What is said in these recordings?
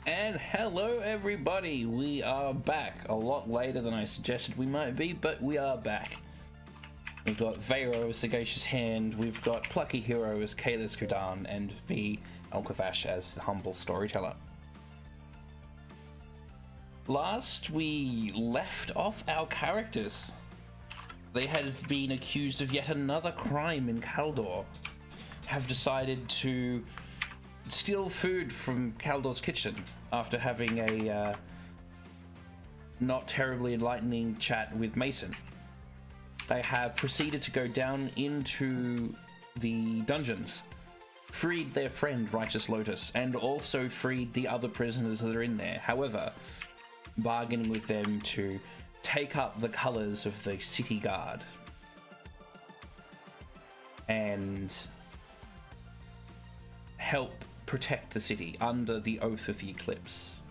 And hello everybody, we are back. A lot later than I suggested we might be, but we are back. We've got Vero as Sagacious Hand, we've got Plucky Hero as Kalis Kudan, and me, Alkavash, as the Humble Storyteller. Last we left off our characters. They had been accused of yet another crime in Kaldor, have decided to steal food from Kaldor's kitchen after having a not terribly enlightening chat with Mason. They have proceeded to go down into the dungeons, freed their friend Righteous Lotus, and also freed the other prisoners that are in there. However, bargaining with them to take up the colours of the city guard and help protect the city under the oath of the Eclipse.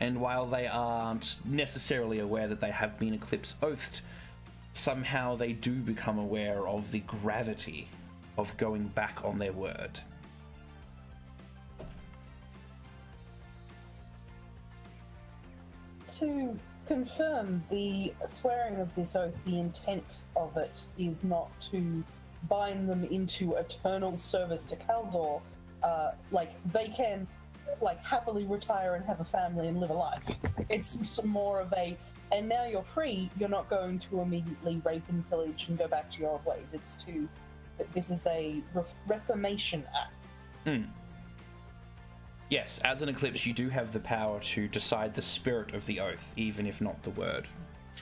And while they aren't necessarily aware that they have been Eclipse oathed, somehow they do become aware of the gravity of going back on their word. To confirm the swearing of this oath, the intent of it is not to bind them into eternal service to Kaldor. Like, they can, like, happily retire and have a family and live a life. It's more of a, and now you're free, you're not going to immediately rape and pillage and go back to your old ways. It's to, this is a reformation act. Yes, as an Eclipse, you do have the power to decide the spirit of the oath, even if not the word.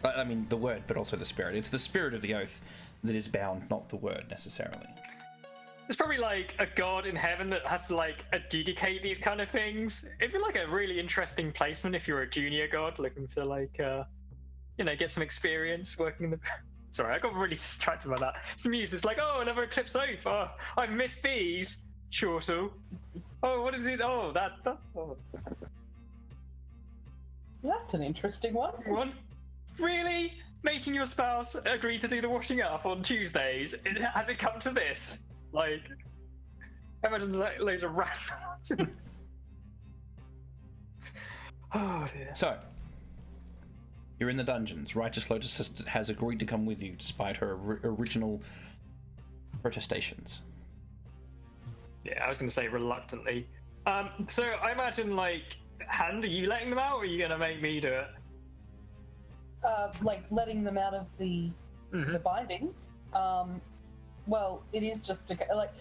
I mean, the word, but also the spirit. It's the spirit of the oath that is bound, not the word, necessarily. There's probably, like, a god in heaven that has to, like, adjudicate these kind of things. It'd be, like, a really interesting placement if you're a junior god looking to, like, you know, get some experience working in the... Sorry, I got really distracted by that. Some news is like, oh, another Eclipse oath. Oh, I've missed these. Sure, so. Oh, what is it? Oh, that oh. That's an interesting one. One? Really? Making your spouse agree to do the washing up on Tuesdays? Has it come to this? Like, I imagine loads of random. Oh dear. So, you're in the dungeons. Righteous Lotus has agreed to come with you, despite her original protestations. Yeah, I was going to say reluctantly. So I imagine, like, Hand, are you letting them out, or are you going to make me do it? Like, letting them out of the bindings. Well, it is just a like,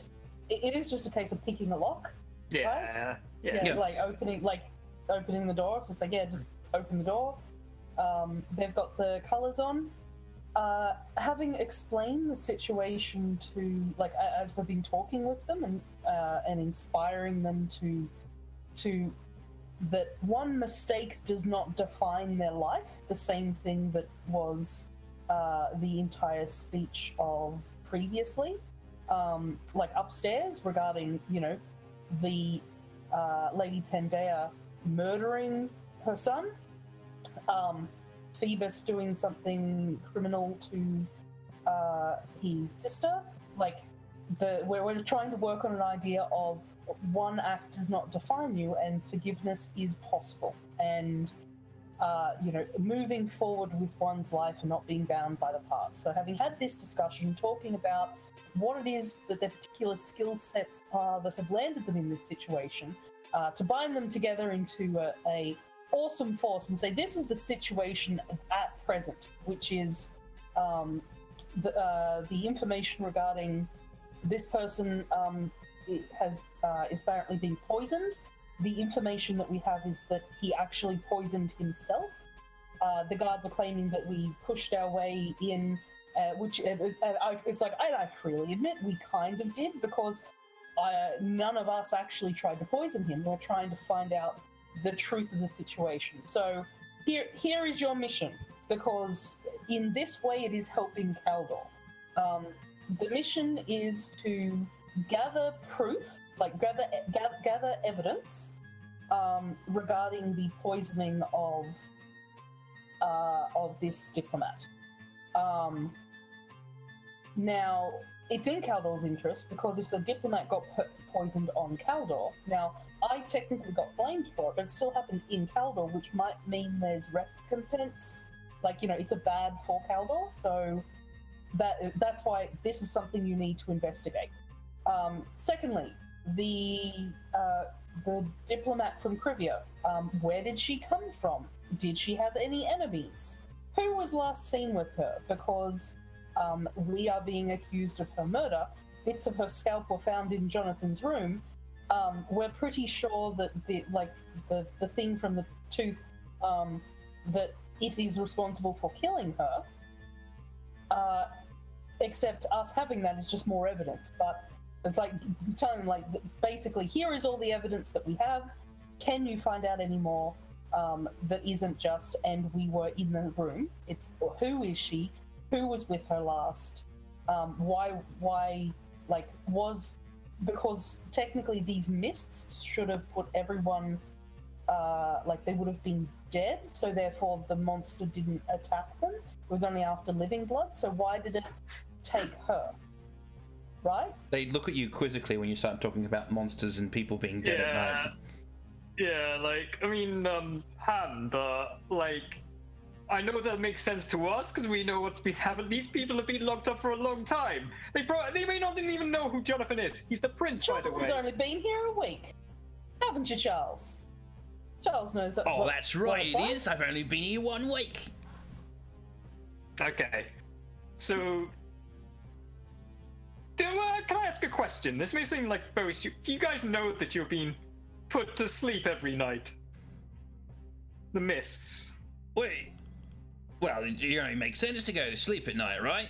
it is just a case of picking a lock. Yeah, right? yeah. Like opening the door. So it's like, yeah, just open the door. They've got the colours on. Having explained the situation to, like, as we've been talking with them and inspiring them to that one mistake does not define their life. The same thing that was the entire speech of previously, like upstairs regarding, you know, the Lady Pandea murdering her son. Phoebus doing something criminal to his sister. Like, we're trying to work on an idea of one act does not define you, and forgiveness is possible. And you know, moving forward with one's life and not being bound by the past. So, having had this discussion, talking about what it is that their particular skill sets are that have landed them in this situation, to bind them together into a awesome force and say, this is the situation at present, which is the information regarding this person is apparently being poisoned. The information that we have is that he actually poisoned himself. The guards are claiming that we pushed our way in, which it's like, I freely admit we kind of did, because none of us actually tried to poison him. We're trying to find out the truth of the situation. So here is your mission, because in this way it is helping Kaldor. The mission is to gather proof, like gather evidence regarding the poisoning of this diplomat. Now, it's in Caldor's interest, because if the diplomat got poisoned on Caldor, now I technically got blamed for it, but it still happened in Caldor, which might mean there's recompense. Like, you know, it's a bad for Caldor, so that's why this is something you need to investigate. Secondly, the diplomat from Krivia, where did she come from? Did she have any enemies? Who was last seen with her? Because we are being accused of her murder. Bits of her scalp were found in Jonathan's room. We're pretty sure that the thing from the tooth, that it is responsible for killing her. Except us having that is just more evidence. But it's like telling them, like, basically, here is all the evidence that we have. Can you find out any more that isn't just, and we were in the room? It's who is she? Who was with her last? Why, like, because technically these mists should have put everyone, like, they would have been dead, so therefore the monster didn't attack them. It was only after living blood, so why did it take her? Right? They look at you quizzically when you start talking about monsters and people being dead at night. Yeah, like, I mean, like, I know that makes sense to us because we know what's been happening. These people have been locked up for a long time. They may not even know who Jonathan is. He's the prince, by the way. Charles has only been here a week, haven't you, Charles? Charles knows. Oh, that's right, it is. I've only been here 1 week. Okay, so can I ask a question? This may seem like very stupid. Do you guys know that you're being put to sleep every night? The mists. Wait. Well, it only makes sense to go to sleep at night, right?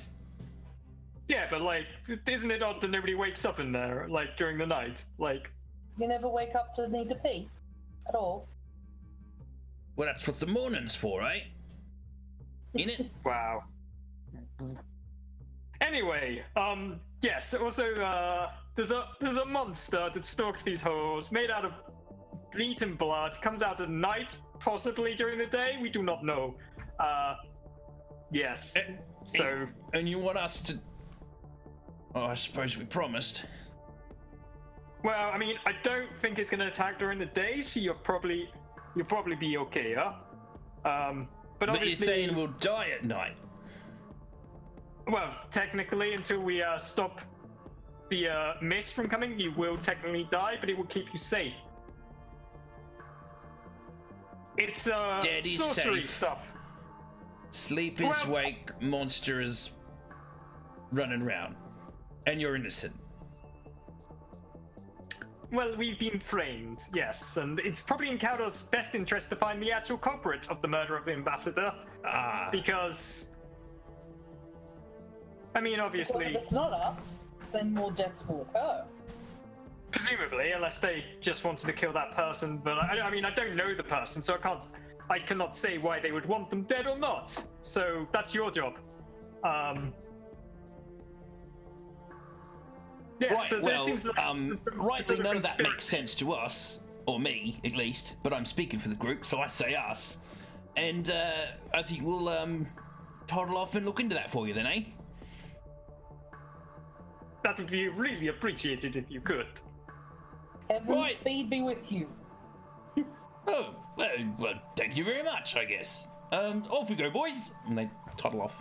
Yeah, but, like, isn't it odd that nobody wakes up in there, like, during the night? Like, you never wake up to need to pee at all. Well, that's what the morning's for, right? Ain't it? Wow. Anyway, yes, also, there's a monster that stalks these holes, made out of meat and blood, comes out at night, possibly during the day, we do not know. Yes. And you want us to... Oh, I suppose we promised. Well, I mean, I don't think it's going to attack during the day, so you'll probably be okay, huh? But obviously... you're saying we'll die at night? Well, technically, until we stop the mist from coming, you will technically die, but it will keep you safe. It's sorcery stuff. Sleep is wake, monster is running around, and you're innocent. Well, we've been framed, yes, and it's probably in Caldor's best interest to find the actual culprit of the murder of the ambassador. Because, I mean, obviously... Well, if it's not us, then more deaths will occur. Presumably, unless they just wanted to kill that person, but I mean, I don't know the person, so I cannot say why they would want them dead or not. So that's your job. Yes, right, but well, seems like rightly none of that makes sense to us, or me, at least, but I'm speaking for the group, so I say us. And I think we'll toddle off and look into that for you then, eh? That would be really appreciated if you could. Heaven's speed be with you. Oh, well, thank you very much, I guess. Off we go, boys. And they toddle off.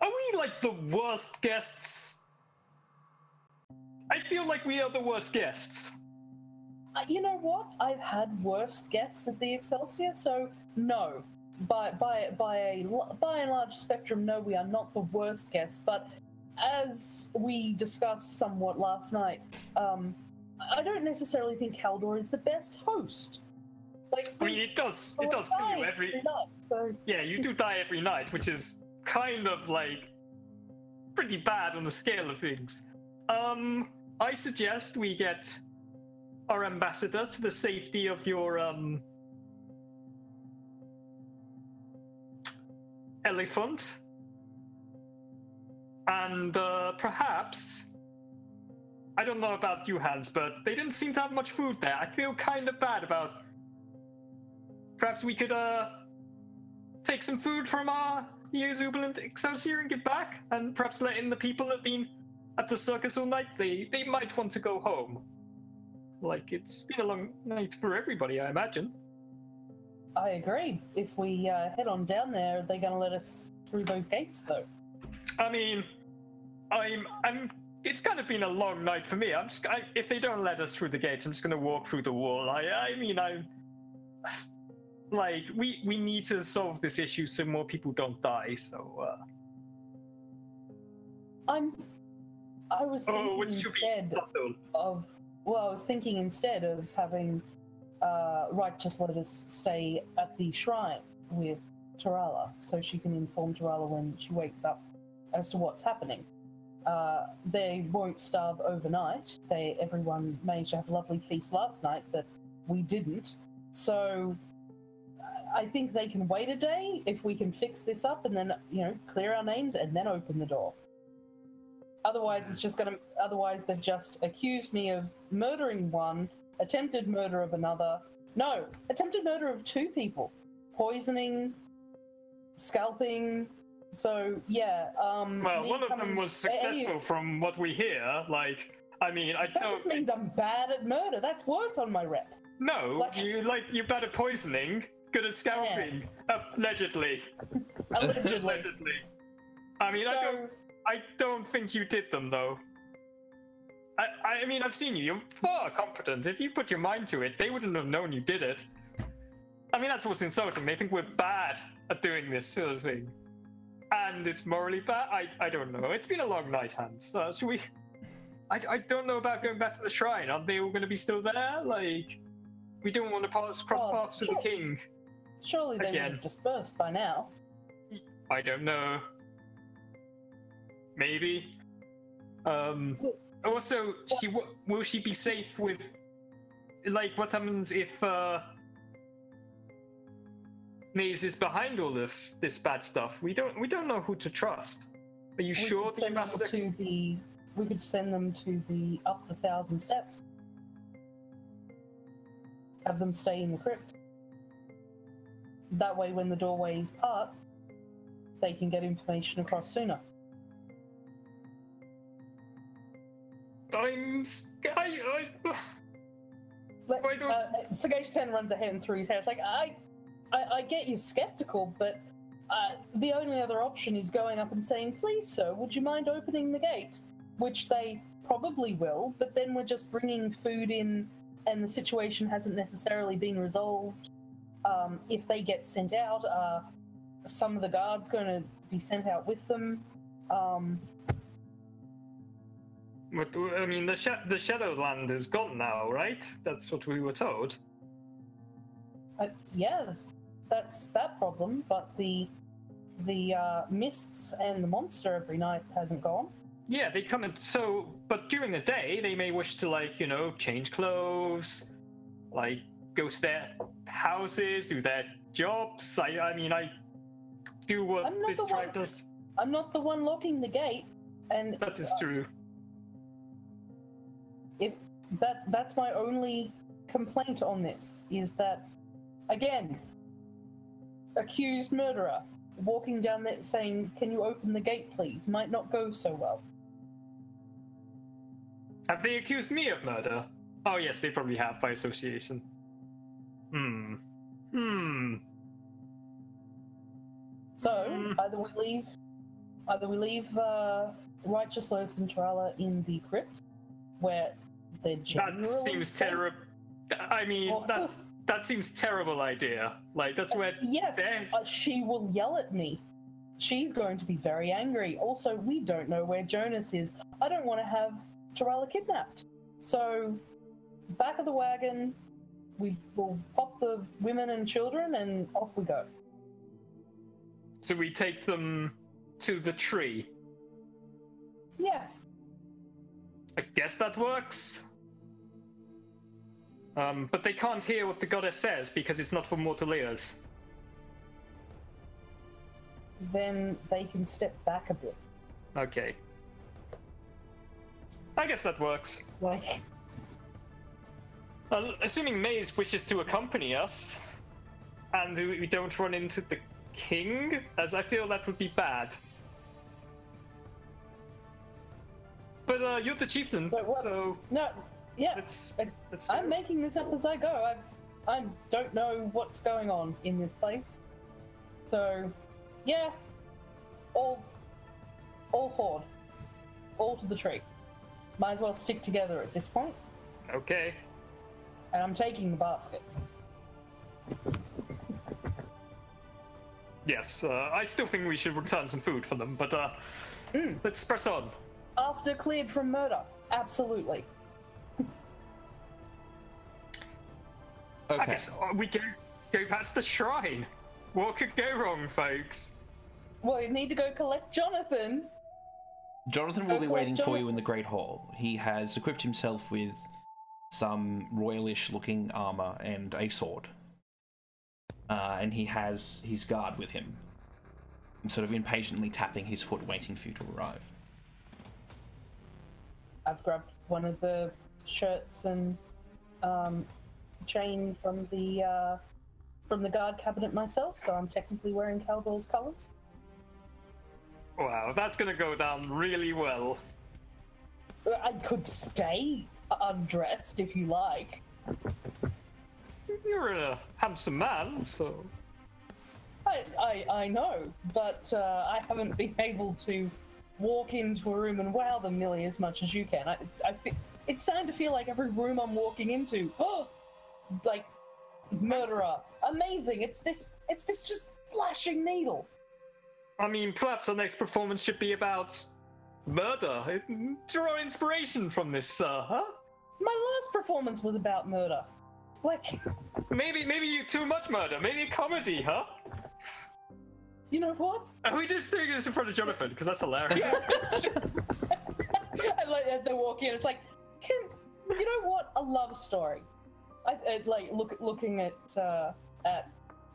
Are we like the worst guests? I feel like we are the worst guests. You know what? I've had worse guests at the Excelsior, so no. By and large spectrum, no, we are not the worst guests. But as we discussed somewhat last night, I don't necessarily think Caldor is the best host. Like, I mean, it does kill you every night. So yeah, you do die every night, which is kind of like pretty bad on the scale of things. I suggest we get our ambassador to the safety of your elephant, and perhaps, I don't know about you, Hans, but they didn't seem to have much food there. I feel kind of bad about. Perhaps we could take some food from our exuberant Excelsior and give back, and perhaps let in the people that have been at the circus all night. They might want to go home. Like, it's been a long night for everybody, I imagine. I agree. If we head on down there, are they going to let us through those gates, though? I mean, it's kind of been a long night for me. If they don't let us through the gates, I'm just going to walk through the wall. Like, we need to solve this issue so more people don't die, so, I was thinking instead of having Righteous Lotus stay at the shrine with Tarala, so she can inform Tarala when she wakes up as to what's happening. They won't starve overnight. Everyone managed to have a lovely feast last night that we didn't. So I think they can wait a day if we can fix this up and then, clear our names and then open the door. Otherwise, they've just accused me of murdering one, attempted murder of another. No, attempted murder of 2 people. Poisoning, scalping. So, yeah. Well, one of them was successful from what we hear. Like, I mean, that just means I'm bad at murder. That's worse on my rep. No, you're bad at poisoning, good at scalping. Yeah. Allegedly. Allegedly. I mean, I don't think you did them, though. I mean, I've seen you. You're far competent. If you put your mind to it, they wouldn't have known you did it. I mean, that's what's insulting. They think we're bad at doing this sort of thing. And it's morally bad? I don't know. It's been a long night, Hans. So should we... I don't know about going back to the shrine. Aren't they all going to be still there? Like, we don't want to cross paths with the king. Surely they would have dispersed by now. I don't know. Maybe. Also, will she be safe with... Like, what happens if Maze is behind all this bad stuff? We don't know who to trust. Are you sure the ambassador... We could send them to the up the 1,000 steps. Have them stay in the crypt. That way, when the doorways part, they can get information across sooner. Sagacious Ten runs ahead and through his hair. It's like, I get you're skeptical, but the only other option is going up and saying, "Please, sir, would you mind opening the gate?" Which they probably will, but then we're just bringing food in and the situation hasn't necessarily been resolved. If they get sent out, some of the guards going to be sent out with them. But, I mean, the Shadowland is gone now, right? That's what we were told. Yeah, that's that problem, but the mists and the monster every night hasn't gone. Yeah, they come in, but during the day, they may wish to, like, change clothes, like, go to their houses, do their jobs. I mean, I do what this tribe does. I'm not the one locking the gate, and... That is true. That's my only complaint on this, is that, again, accused murderer walking down there saying, "Can you open the gate, please?" might not go so well. Have they accused me of murder? Oh yes, they probably have by association. So either we leave Righteous Lotus and Tarala in the crypt, where they're generally that seems terrible. I mean, that seems terrible idea. Like, that's where... Yes, she will yell at me. She's going to be very angry. Also, we don't know where Jonas is. I don't want to have Tarala kidnapped. So, back of the wagon, we will pop the women and children, and off we go. So we take them to the tree? Yeah. I guess that works. But they can't hear what the goddess says because it's not for mortal ears. Then they can step back a bit. Okay. I guess that works. Like... Assuming Maze wishes to accompany us, and we don't run into the king, as I feel that would be bad. But you're the chieftain, so No, yeah, let's I'm making this up as I go. I don't know what's going on in this place. So, yeah, all forward. All to the tree. Might as well stick together at this point. Okay. And I'm taking the basket. Yes, I still think we should return some food for them, but let's press on. After cleared from murder, absolutely. I Okay. guess we go back to the shrine. What could go wrong, folks? Well, you need to go collect Jonathan. Jonathan will be waiting for you in the Great Hall. He has equipped himself with some royalish-looking armor and a sword. And he has his guard with him. I'm sort of impatiently tapping his foot, waiting for you to arrive. I've grabbed one of the shirts and chain from the guard cabinet myself, so I'm technically wearing Caldor's colours. Wow, that's gonna go down really well. I could stay undressed if you like. You're a handsome man, so... I know, but I haven't been able to walk into a room and wow them nearly as much as you can. It's starting to feel like every room I'm walking into, like, murderer, amazing, it's this just flashing needle. I mean, perhaps our next performance should be about murder. Draw inspiration from this, huh? My last performance was about murder. Like... Maybe you too much murder. Maybe a comedy, huh? You know what? Are we just doing this in front of Jonathan? Because that's hilarious. And like, as they walk in, it's like, you know what? A love story. Like looking at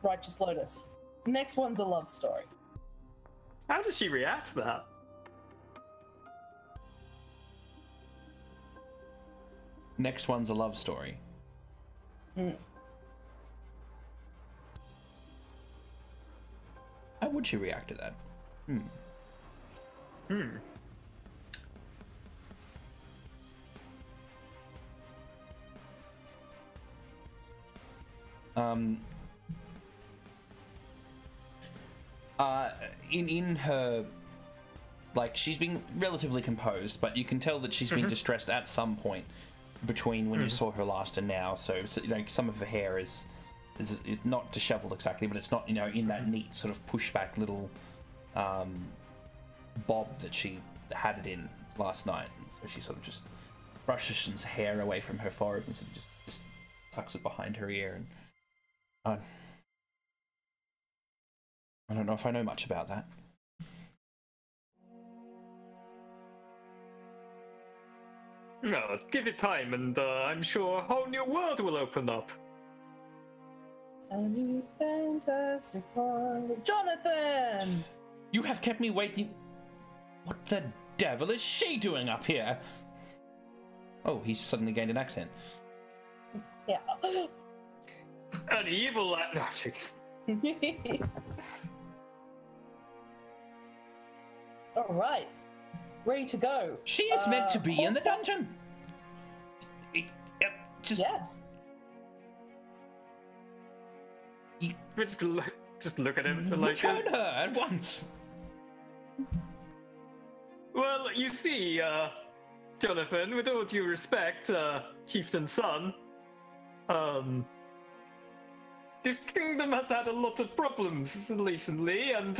Righteous Lotus. Next one's a love story. How does she react to that? Next one's a love story. How would she react to that? In her, like, she's been relatively composed, but you can tell that she's been distressed at some point between when you saw her last and now. So like, some of her hair is not disheveled exactly, but it's not, you know, in that neat sort of pushback little bob that she had it in last night. And so she sort of just brushes some hair away from her forehead and sort of just tucks it behind her ear. And I don't know if I know much about that. No, give it time, and I'm sure a whole new world will open up. A new fantastic world. Jonathan! You have kept me waiting. What the devil is she doing up here? Oh, he's suddenly gained an accent. Yeah. An evil All right. Ready to go. She is meant to be in the dungeon. Yes. Just look at him. Like, return her at once. Well, you see, Jonathan, with all due respect, Chieftain's son, this kingdom has had a lot of problems recently, and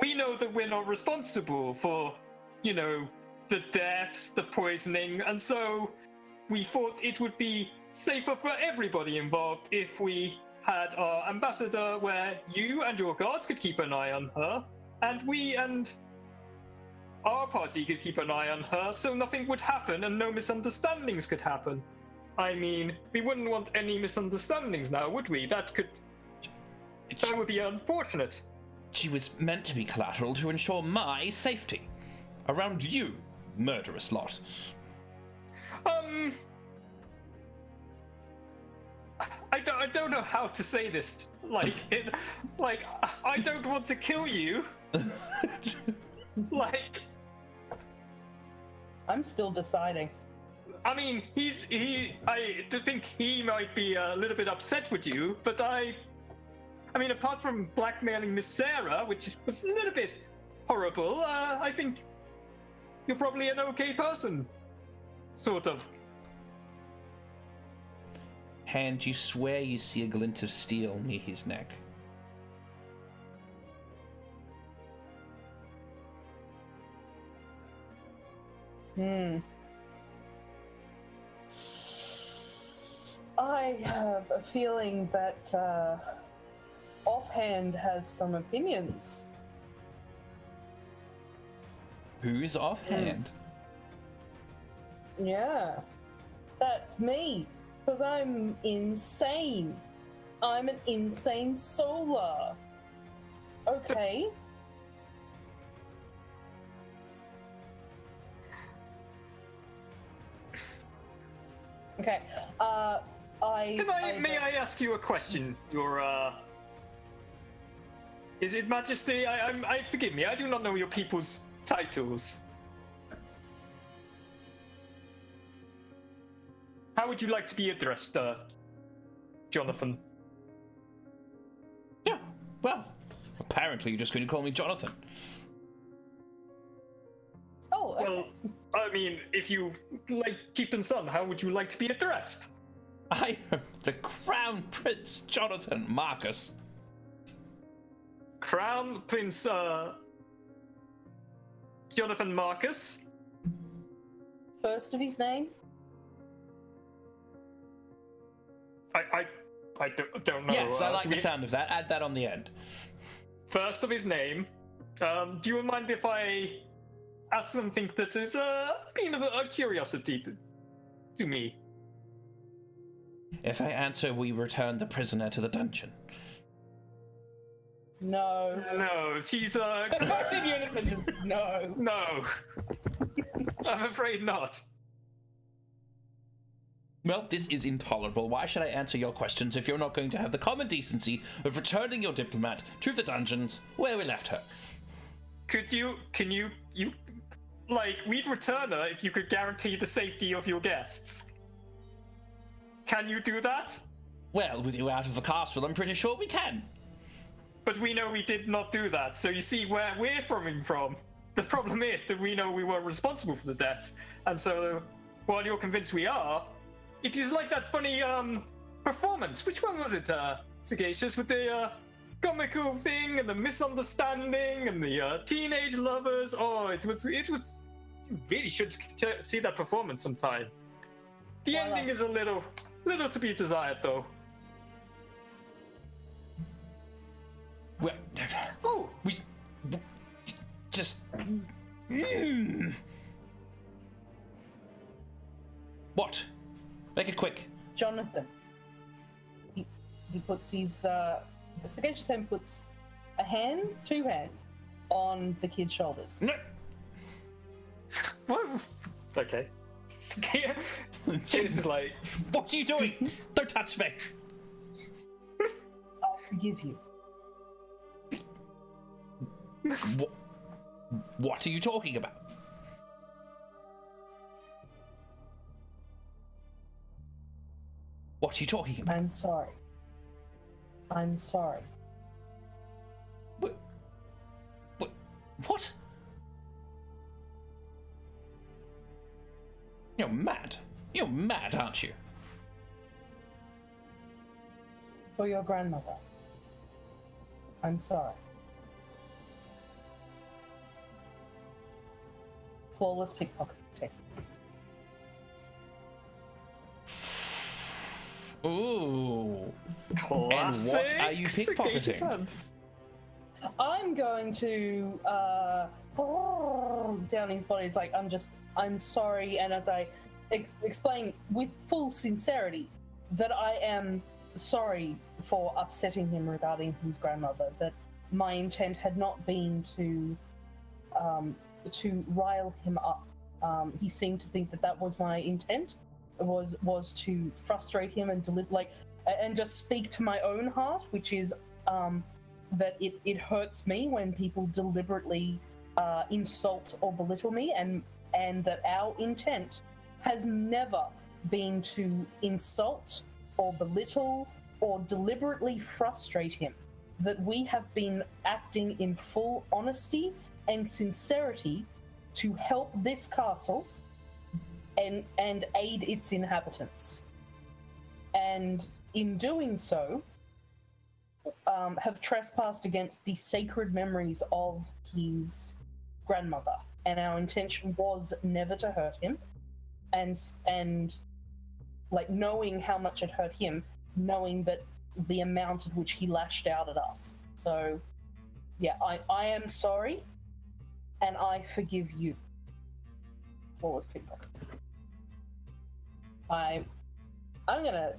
we know that we're not responsible for, you know, the deaths, the poisoning, and so we thought it would be safer for everybody involved if we had our ambassador where you and your guards could keep an eye on her, and we and our party could keep an eye on her so nothing would happen and no misunderstandings could happen. I mean, we wouldn't want any misunderstandings now, would we? That would be unfortunate. She was meant to be collateral to ensure my safety. Around you, murderous lot. I I don't know how to say this. Like, I don't want to kill you. Like, I'm still deciding. I mean, I think he might be a little bit upset with you, but I mean, apart from blackmailing Miss Sarah, which was a little bit horrible, I think you're probably an okay person. Sort of. Hand, you swear you see a glint of steel near his neck. I have a feeling that Offhand has some opinions. Who's Offhand? Yeah, that's me. Because I'm insane. I'm an insane solar. Okay. Okay. May I ask you a question? Is it Majesty? I forgive me. I do not know your people's titles. How would you like to be addressed, Jonathan? Yeah, well, apparently you're just going to call me Jonathan. Oh, okay. Well, I mean, if you like Chieftain's son, how would you like to be addressed? I am the Crown Prince Jonathan Marcus. Crown Prince, Jonathan Marcus? First of his name? I don't know. Yes, I like the sound of that. Add that on the end. First of his name. Do you mind if I ask something that is been of a curiosity to me? If I answer, we return the prisoner to the dungeon. No. No, she's Actually, innocent. No. No. I'm afraid not. Well, this is intolerable. Why should I answer your questions if you're not going to have the common decency of returning your diplomat to the dungeons where we left her? Can you, like, we'd return her if you could guarantee the safety of your guests. Can you do that? Well, with you out of the castle, I'm pretty sure we can. But we know we did not do that, so you see where we're coming from. The problem is that we know we were responsible for the deaths, and so while you're convinced we are, it is like that funny performance. Which one was it, Sagacious, with the comical thing and the misunderstanding and the teenage lovers? Oh, it was. You really should see that performance sometime. The ending is a little to be desired, though. Well, oh, we just. What? Make it quick. Jonathan. He puts his Sagacious hand puts two hands on the kid's shoulders. No. What? Okay. This is like, what are you doing? Don't touch me. I'll forgive you. What are you talking about? What are you talking about? I'm sorry. I'm sorry. What? You're mad. You're mad, aren't you? For your grandmother. I'm sorry. Flawless pickpocketing. Ooh. classic. And what are you pickpocketing? I'm going to down his body. It's like I'm sorry, and as I explain with full sincerity that I am sorry for upsetting him regarding his grandmother. That my intent had not been to rile him up. He seemed to think that was my intent. Was to frustrate him and deliver, and just speak to my own heart, which is that it hurts me when people deliberately insult or belittle me, and that our intent has never been to insult or belittle or deliberately frustrate him. That we have been acting in full honesty and sincerity to help this castle and aid its inhabitants. And in doing so, have trespassed against the sacred memories of his grandmother. And our intention was never to hurt him. And like, knowing how much it hurt him, knowing that the amount at which he lashed out at us. So, yeah, I am sorry, and I forgive you, flawless pickpocket. I'm gonna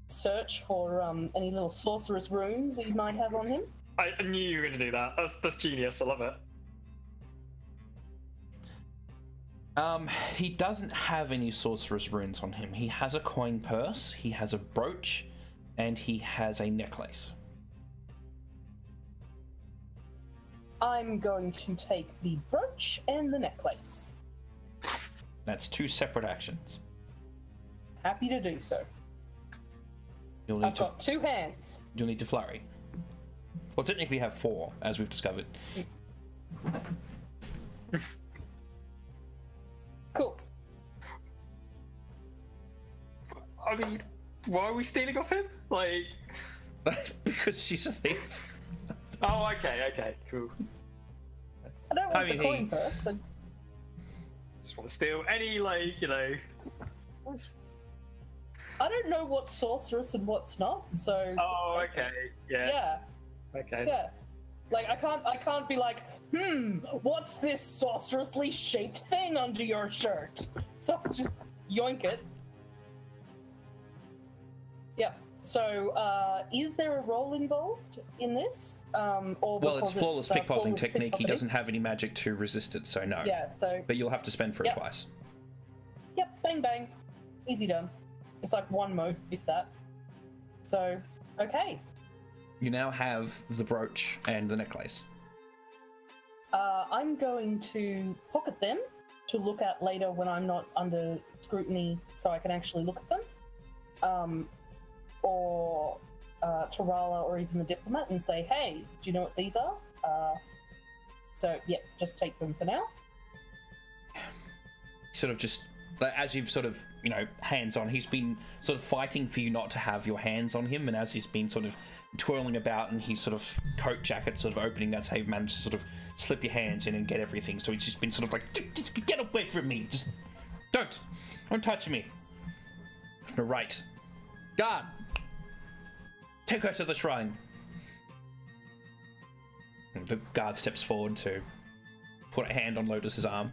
search for any little sorceress runes you might have on him. I knew you were gonna do that. That's genius. I love it. He doesn't have any sorceress runes on him. He has a coin purse, he has a brooch, and he has a necklace. I'm going to take the brooch and the necklace. That's 2 separate actions. Happy to do so. I've got 2 hands. You'll need to flurry. Well, technically have 4, as we've discovered. Cool. I mean, why are we stealing off him? Like, because she's a thief. oh, okay, cool. I don't want the coin purse. Just want to steal any, like, you know. I don't know what's sorceress and what's not, so. Oh, okay, yeah. Okay. Yeah. Like, I can't be like, what's this sorcerously shaped thing under your shirt? So just yoink it. Yeah. So, is there a role involved in this? Well, it's flawless pickpocketing technique. He doesn't have any magic to resist it, so no. Yeah, so. But you'll have to spend for it twice. Yep, bang bang. Easy done. It's like 1 move, if that. So, okay. You now have the brooch and the necklace. I'm going to pocket them to look at later when I'm not under scrutiny, so I can actually look at them. Or Tarala or even the diplomat and say, hey, do you know what these are? So, yeah, just take them for now. Sort of just, as you've sort of, you know, hands on, he's been sort of fighting for you not to have your hands on him, and as he's been sort of twirling about and his sort of coat jacket sort of opening, that's how you've managed to sort of slip your hands in and get everything. So he's just been sort of like, just get away from me, just don't touch me. Right. Guard, take her to the shrine. And the guard steps forward to put a hand on Lotus's arm,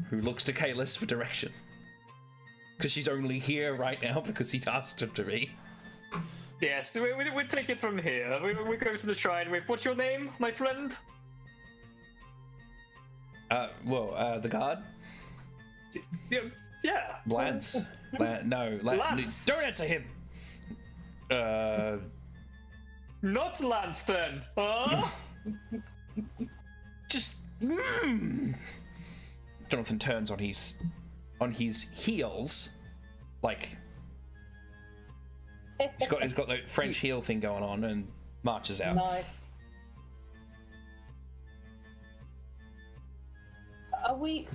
who looks to Kalis for direction. Because she's only here right now because he asked her to be. Yes, we'll take it from here. We go to the shrine with, what's your name, my friend? The guard? Yeah. Lance. Lance. Don't answer him! Not Lance, then. Huh? Just... Jonathan turns on his heels, like... He's got the French heel thing going on and marches out. Nice. Are we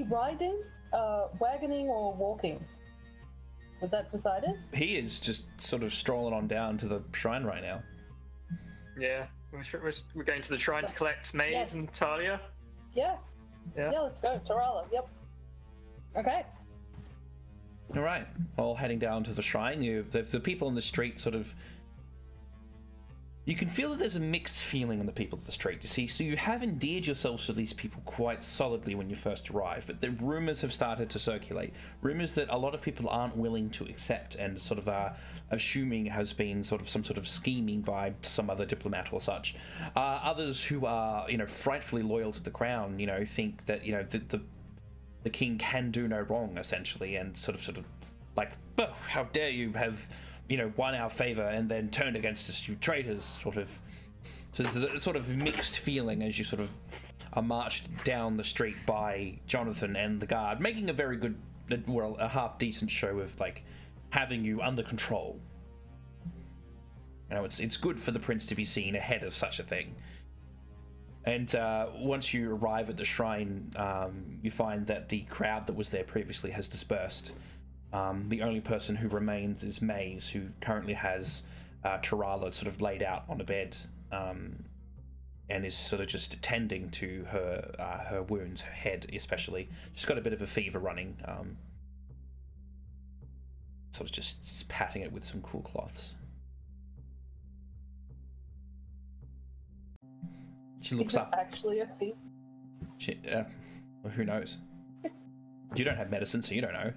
riding, wagoning, or walking? Was that decided? He is just sort of strolling on down to the shrine right now. Yeah, we're going to the shrine to collect Maze and Talia. Yeah, let's go. Tarala, yep. Okay. All right, all heading down to the shrine. The people on the street sort of... You can feel that there's a mixed feeling on the people of the street, you see. So you have endeared yourselves to these people quite solidly when you first arrived, but the rumours have started to circulate. Rumours that a lot of people aren't willing to accept and sort of are assuming has been sort of some sort of scheming by some other diplomat or such. Others who are, frightfully loyal to the crown, think that, the king can do no wrong, essentially, and sort of like, oh, how dare you have won our favor and then turned against us, you traitors, sort of. So there's a sort of mixed feeling as you sort of are marched down the street by Jonathan and the guard, making a very good, well, a half decent show of like having you under control. It's good for the prince to be seen ahead of such a thing. And once you arrive at the shrine, you find that the crowd that was there previously has dispersed. The only person who remains is Maze, who currently has Tarala sort of laid out on a bed, and is sort of just tending to her wounds, her head especially. She's got a bit of a fever running, sort of just patting it with some cool cloths. She looks up. Actually a fever? Well, who knows? You don't have medicine, so you don't know.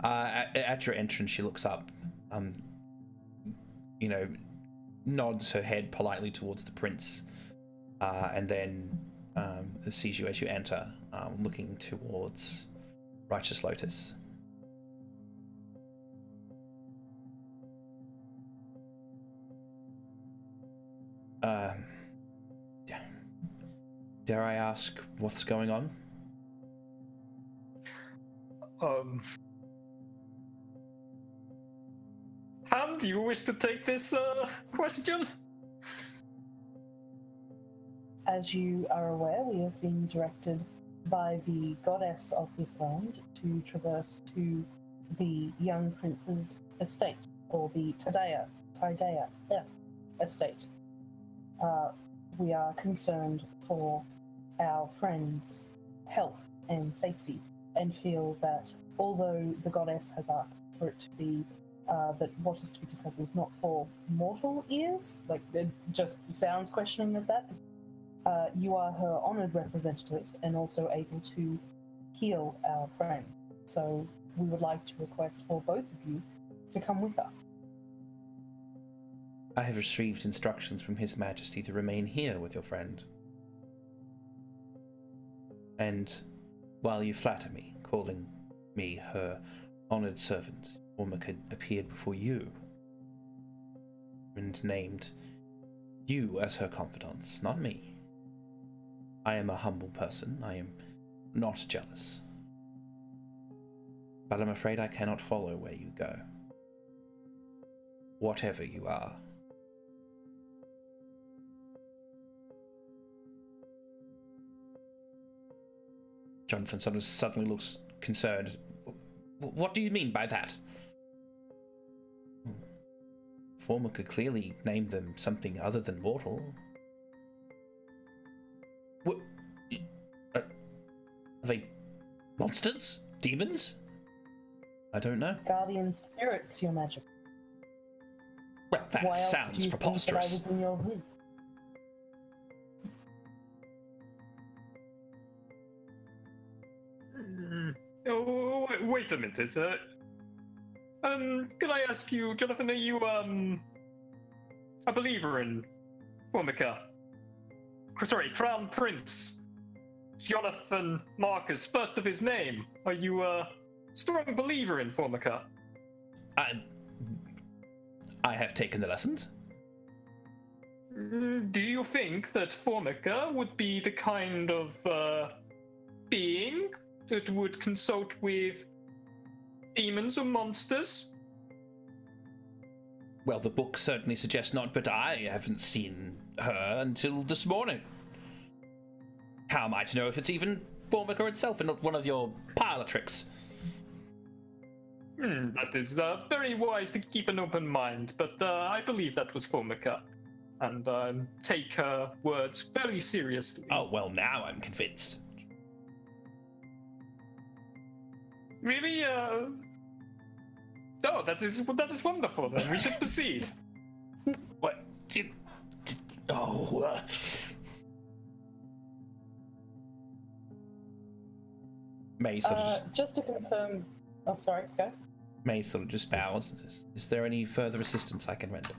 At your entrance, she looks up, nods her head politely towards the prince, and then sees you as you enter, looking towards Righteous Lotus. Dare I ask what's going on? Han, do you wish to take this question? As you are aware, we have been directed by the goddess of this land to traverse to the young prince's estate, or the Tidea estate. We are concerned for our friend's health and safety, and feel that although the goddess has asked for it to be that what is to be discussed is not for mortal ears, like it just sounds questioning of that, you are her honoured representative and also able to heal our friend. So we would like to request for both of you to come with us. I have received instructions from His Majesty to remain here with your friend. And while you flatter me, calling me her honoured servant, Ormika appeared before you and named you as her confidants, not me. I am a humble person. I am not jealous. But I'm afraid I cannot follow where you go. Whatever you are. Jonathan sort of suddenly looks concerned. What do you mean by that? Former could clearly name them something other than mortal. What? Are they monsters? Demons? I don't know. Guardian spirits, Your Majesty. Well, that Why else sounds do you preposterous. think that I was in your room? Oh, wait a minute. Could I ask you, Jonathan, are you, a believer in Formica? Sorry, Crown Prince Jonathan Marcus, first of his name. Are you a strong believer in Formica? I have taken the lessons. Do you think that Formica would be the kind of being that would consult with demons or monsters? Well, the book certainly suggests not, but I haven't seen her until this morning. How am I to know if it's even Formica itself and not one of your parlor tricks? That is very wise to keep an open mind, but I believe that was Formica, and take her words very seriously. Oh, well, now I'm convinced. Really? Oh, that is wonderful. Then we should proceed. What? Oh. May sort of just to confirm. Oh, sorry. Go. May sort of just bows. Is there any further assistance I can render?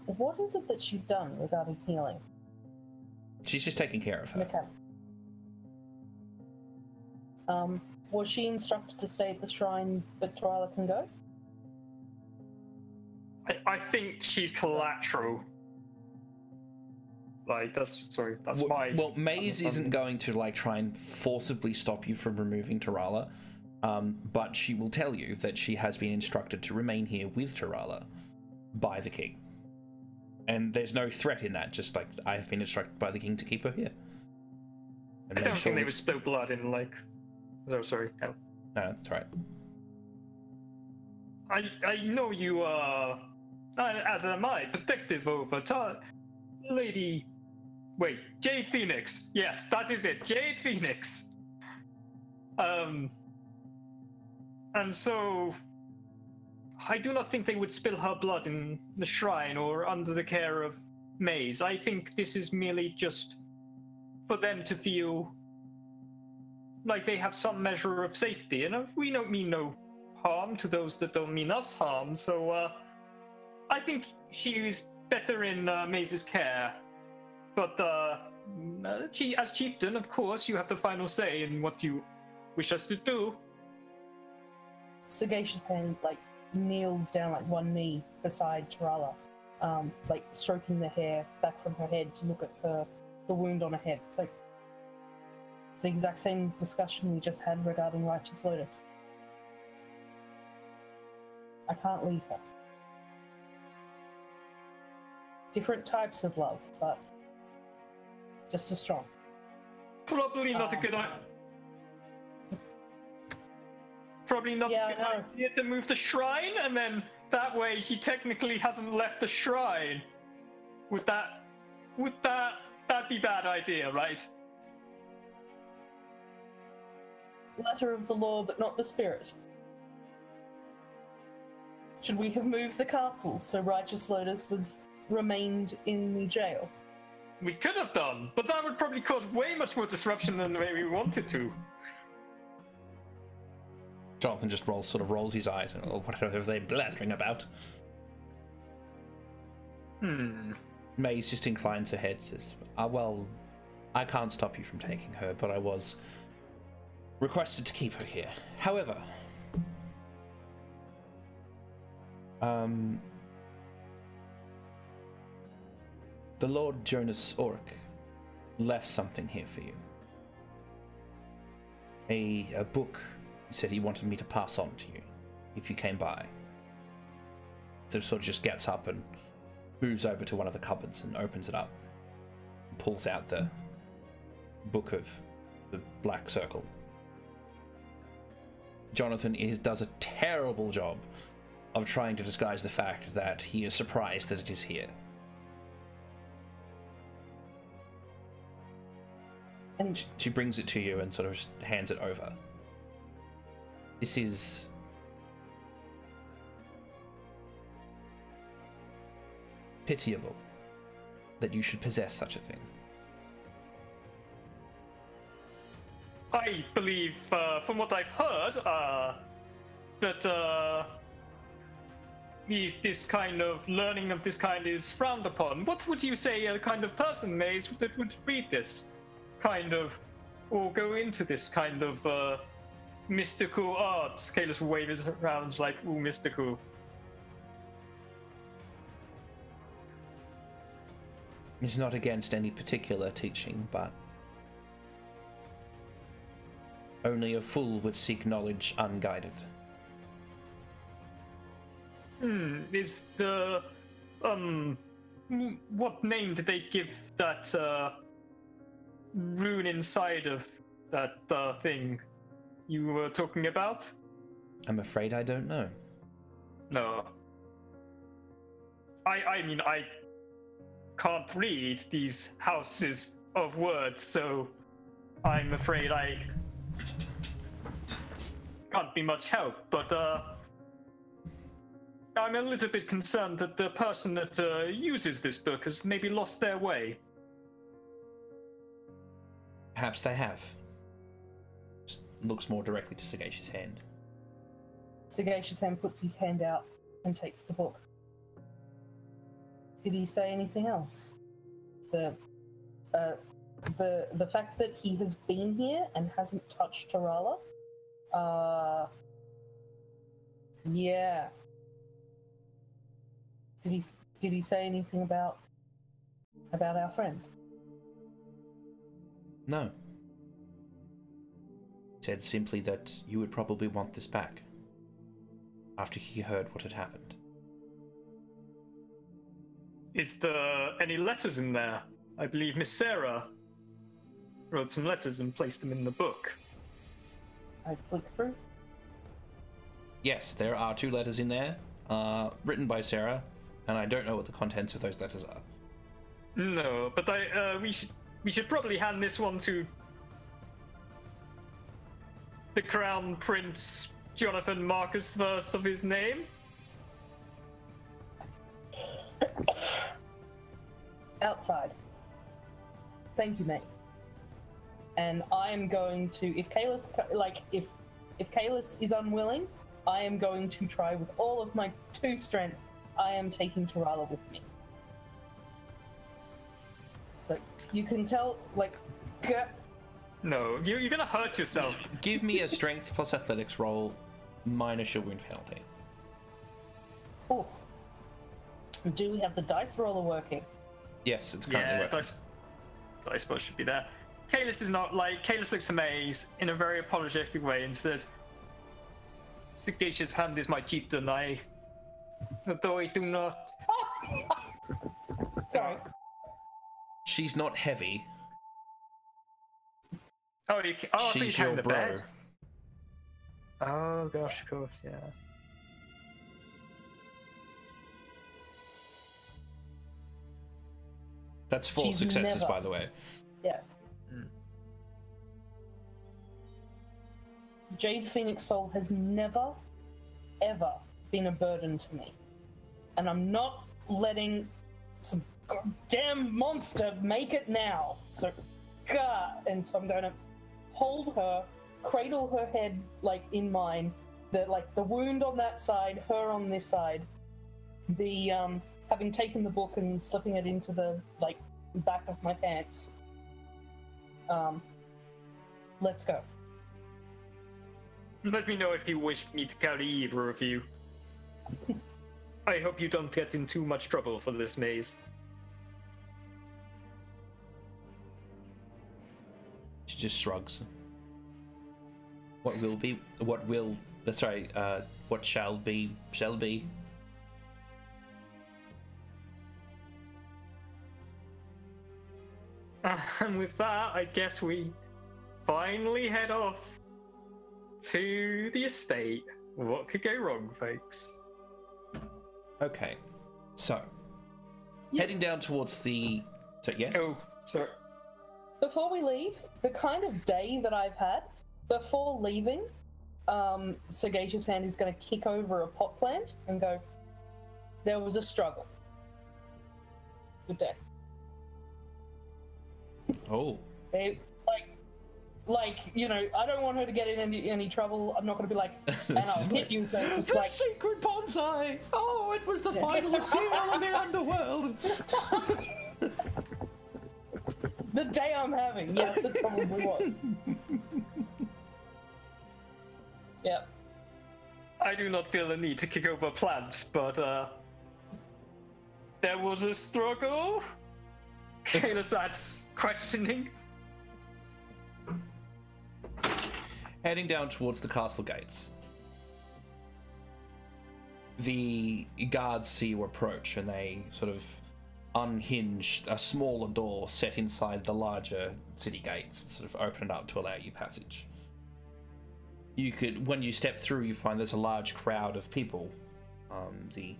What is it that she's done regarding healing? She's just taking care of her. Okay. Was she instructed to stay at the shrine, but Twyla can go? I think she's collateral. Like, that's my... Well, Maze isn't going to, like, try and forcibly stop you from removing Tyrala, but she will tell you that she has been instructed to remain here with Tyrala by the king. And there's no threat in that, just like, I have been instructed by the king to keep her here. And I don't think they would spill blood in, like... Oh, sorry. No, that's right. I know you are, as am I, protective over Lady... Wait, Jade Phoenix. Yes, that is it, Jade Phoenix. And so... I do not think they would spill her blood in the shrine or under the care of Maze. I think this is merely just for them to feel like they have some measure of safety, and we don't mean no harm to those that don't mean us harm, so I think she is better in Maze's care. But as chieftain, of course, you have the final say in what you wish us to do. Sagacious hand, like, kneels down, like, one knee beside Tyrala, like, stroking the hair back from her head to look at the wound on her head. It's like, it's the exact same discussion we just had regarding Righteous Lotus. I can't leave her. Different types of love, but just as strong. Probably not a good idea. Probably not a good idea to move the shrine, and then that way she technically hasn't left the shrine. Would that be bad idea, right? Letter of the law, but not the spirit. Should we have moved the castle so Righteous Lotus remained in the jail? We could have done, but that would probably cause way much more disruption than the way we wanted to. Jonathan just rolls his eyes and, oh, what are they blathering about? Maze just inclines her head, says, well, I can't stop you from taking her, but I was requested to keep her here. However, the Lord Jonas Orc left something here for you. A book he said he wanted me to pass on to you if you came by. So sort of just gets up and moves over to one of the cupboards and opens it up. And pulls out the book of the Black Circle. Jonathan does a terrible job of trying to disguise the fact that he is surprised that it is here. And she brings it to you and sort of just hands it over. This is pitiable that you should possess such a thing. I believe, from what I've heard, that this kind of learning of this kind is frowned upon. What would you say a kind of person, Maze, that would read this kind of, or go into this kind of mystical arts? Kalis waves around like, ooh, mystical. He's not against any particular teaching, but only a fool would seek knowledge unguided. Is the what name did they give that rune inside of that thing you were talking about? I'm afraid I don't know. No. I mean, I can't read these houses of words, so I'm afraid I can't be much help, but I'm a little bit concerned that the person that uses this book has maybe lost their way. Perhaps they have. Just looks more directly to Sagacious Hand. Sagacious Hand puts his hand out and takes the book. Did he say anything else? the fact that he has been here and hasn't touched Tarala, yeah. Did he say anything about our friend? No. He said simply that you would probably want this back after he heard what had happened. Is there any letters in there? I believe Miss Sarah wrote some letters and placed them in the book. I flick through. Yes, there are 2 letters in there, written by Sarah, and I don't know what the contents of those letters are. No, but we should probably hand this one to the Crown Prince Jonathan Marcus first of his name. Outside. Thank you, mate. And I am going to, if Kalis is unwilling, I am going to try with all of my 2 strength. I am taking Tarala with me. So you can tell, like, No, you're gonna hurt yourself. Give me a strength plus athletics roll, minus your wound penalty. Oh. Do we have the dice roller working? Yes, it's currently working. Dice roll should be there. Kalis is not like. Kalis looks amazed in a very apologetic way and says, "Sagacious hand is my chieftain. Though I do not." Sorry. She's not heavy. Oh, I think She's your the bro. bed. Oh gosh, of course, yeah. That's 4 She's successes, never- by the way. Yeah. Jade Phoenix Soul has never, ever been a burden to me. And I'm not letting some goddamn monster make it now. So, and so I'm going to hold her, cradle her head, like, in mine. The wound on that side, her on this side. The, having taken the book and slipping it into the, like, back of my pants. Let's go. Let me know if you wish me to carry either of you. I hope you don't get in too much trouble for this maze. She just shrugs. What shall be, shall be. And with that, I guess we finally head off to the estate. What could go wrong, folks? Okay, so Yeah. heading down towards the. So yes. Oh, sorry. Before we leave, the kind of day that I've had, before leaving, Sagacious Hand is going to kick over a pot plant and go, there was a struggle. Good day. Oh. They, you know, I don't want her to get in any trouble. I'm not going to be like, and I'll hit you, so it's just The like... secret bonsai! Oh, it was the final seal of the underworld! The day I'm having, yes, it probably was. Yep. I do not feel the need to kick over plants, but there was a struggle. Kayla starts questioning. Heading down towards the castle gates. The guards see you approach and they sort of unhinge a smaller door set inside the larger city gates, sort of open it up to allow you passage. You could, when you step through, you find there's a large crowd of people. The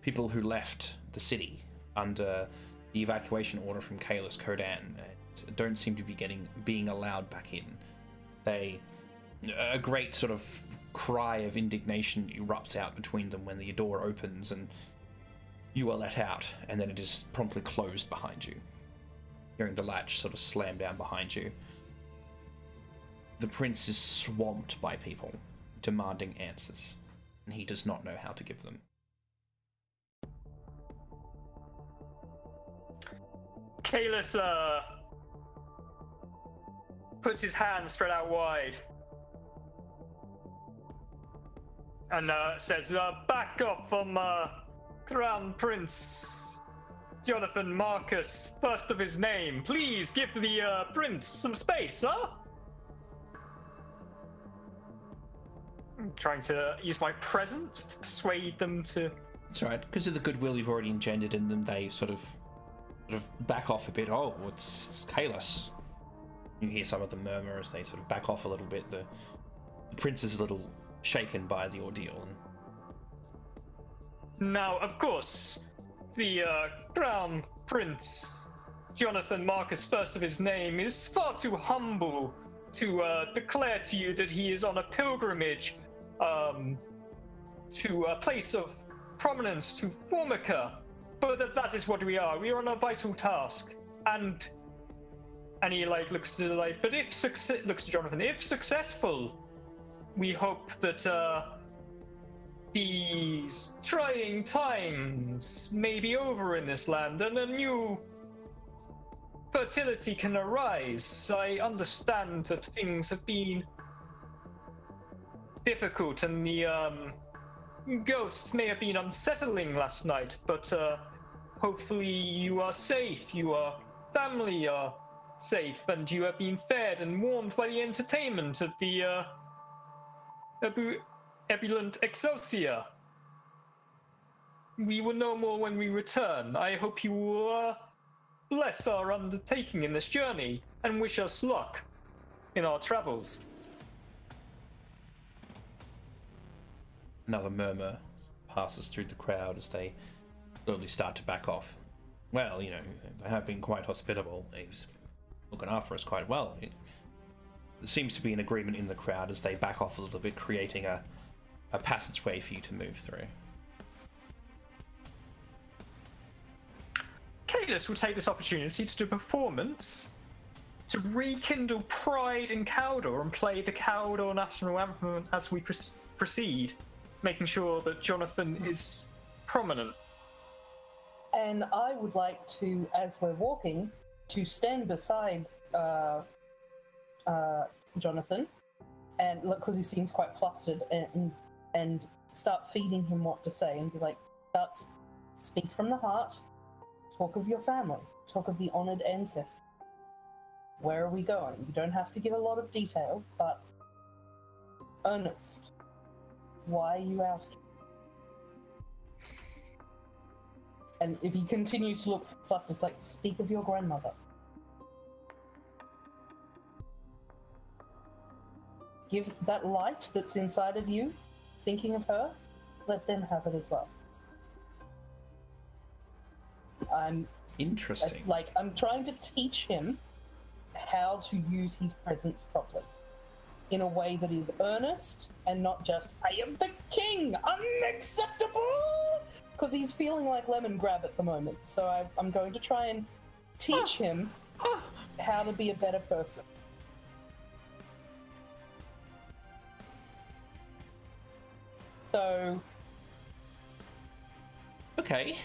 people who left the city under the evacuation order from Kalis Kodan and don't seem to be being allowed back in. A great sort of cry of indignation erupts out between them when the door opens and you are let out, and then it is promptly closed behind you. Hearing the latch sort of slam down behind you. The prince is swamped by people demanding answers, and he does not know how to give them. Kalis puts his hand spread out wide and says, back off from Crown Prince Jonathan Marcus, first of his name. Please give the prince some space, huh? I'm trying to use my presence to persuade them to... It's alright, because of the goodwill you've already engendered in them, they sort of back off a bit. Oh, it's Kalis. You hear some of them murmur as they sort of back off a little bit. The prince is a little shaken by the ordeal. Now, of course, the Crown Prince Jonathan Marcus, first of his name, is far too humble to declare to you that he is on a pilgrimage to a place of prominence, to Formica. But that is what we are. We are on a vital task. And he looks to but if looks to Jonathan, if successful, we hope that these trying times may be over in this land and a new fertility can arise. I understand that things have been difficult and the ghost may have been unsettling last night, but hopefully you are safe, your family are safe, and you have been fed and warmed by the entertainment at the ebullient Excelsior. We will know more when we return. I hope you will bless our undertaking in this journey and wish us luck in our travels. Another murmur passes through the crowd as they slowly start to back off. Well, you know, they have been quite hospitable. He's looking after us quite well. There seems to be an agreement in the crowd as they back off a little bit, creating a passageway for you to move through. Kalis will take this opportunity to do a performance to rekindle pride in Caldor and play the Caldor national anthem as we proceed, making sure that Jonathan is prominent. And I would like to, as we're walking, to stand beside Jonathan, and look, because he seems quite flustered, and start feeding him what to say, and be like, speak from the heart, talk of your family, talk of the honored ancestors. Where are we going? You don't have to give a lot of detail, but earnest. Why are you out here? And if he continues to look flustered, it's like, speak of your grandmother. Give that light that's inside of you, thinking of her, let them have it as well. Interesting. I'm trying to teach him how to use his presence properly, in a way that is earnest and not just, I am the king, unacceptable! Because he's feeling like lemon grab at the moment. So I'm going to try and teach him how to be a better person. So... Okay.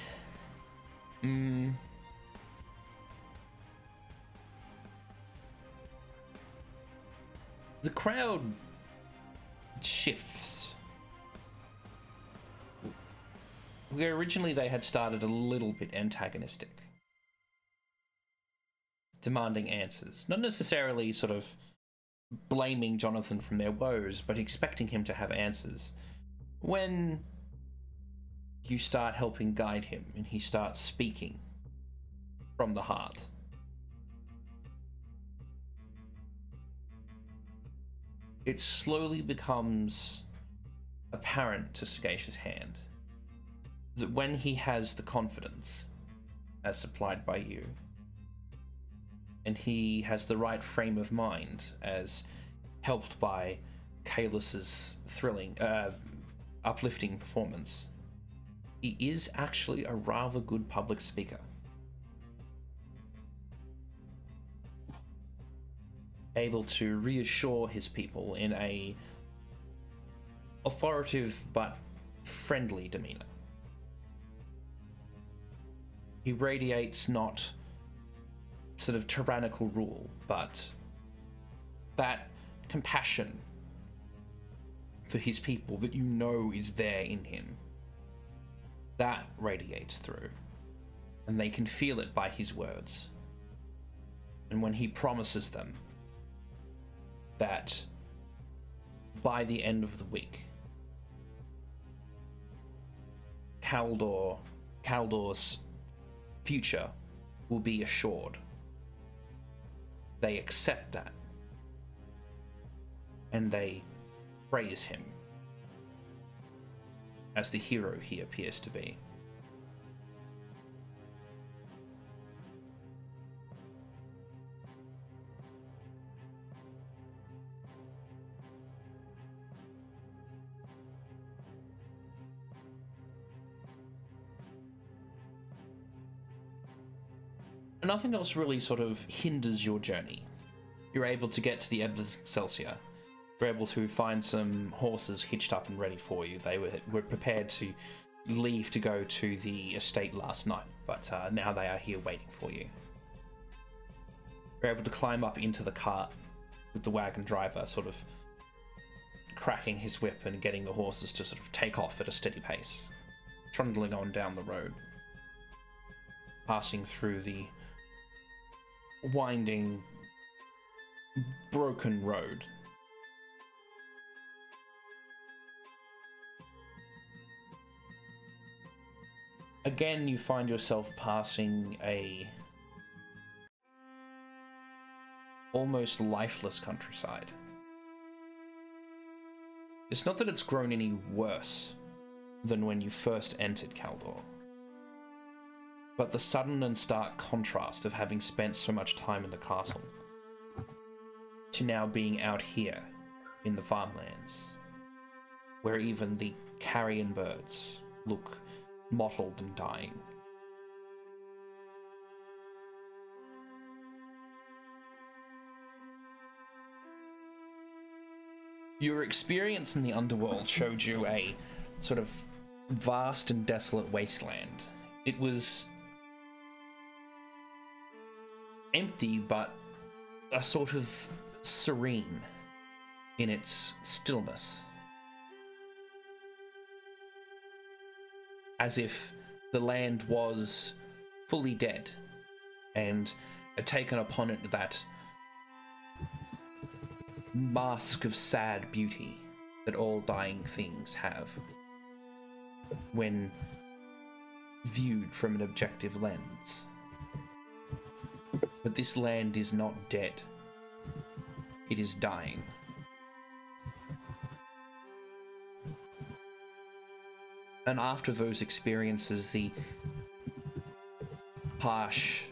The crowd shifts. Where originally they had started a little bit antagonistic, demanding answers. Not necessarily sort of blaming Jonathan from their woes, but expecting him to have answers. When you start helping guide him and he starts speaking from the heart, it slowly becomes apparent to Sagacious Hand that when he has the confidence as supplied by you, and he has the right frame of mind as helped by Kalis's thrilling, uplifting performance, he is actually a rather good public speaker. Able to reassure his people in a authoritative but friendly demeanor. He radiates not sort of tyrannical rule, but that compassion for his people that you know is there in him, that radiates through, and they can feel it by his words. And when he promises them that by the end of the week, Kaldor's future will be assured, they accept that, and they praise him as the hero he appears to be. Nothing else really sort of hinders your journey. You're able to get to the end of Excelsior. You're able to find some horses hitched up and ready for you. They were prepared to leave to go to the estate last night, but now they are here waiting for you. You're able to climb up into the cart with the wagon driver sort of cracking his whip and getting the horses to sort of take off at a steady pace, trundling on down the road, passing through the winding, broken road. Again, you find yourself passing a almost lifeless countryside. It's not that it's grown any worse than when you first entered Kaldor, but the sudden and stark contrast of having spent so much time in the castle to now being out here in the farmlands, where even the carrion birds look mottled and dying. Your experience in the underworld showed you a sort of vast and desolate wasteland. It was empty, but a sort of serene in its stillness. As if the land was fully dead and had taken upon it that mask of sad beauty that all dying things have when viewed from an objective lens. But this land is not dead. It is dying. And after those experiences, the harsh,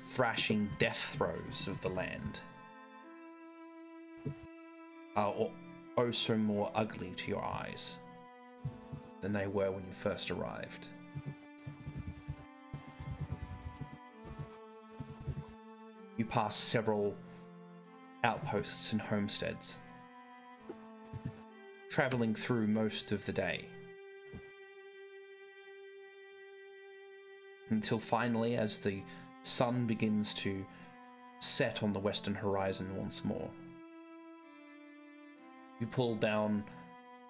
thrashing death throes of the land are oh so more ugly to your eyes than they were when you first arrived. You pass several outposts and homesteads, traveling through most of the day, until finally, as the sun begins to set on the western horizon once more, you pull down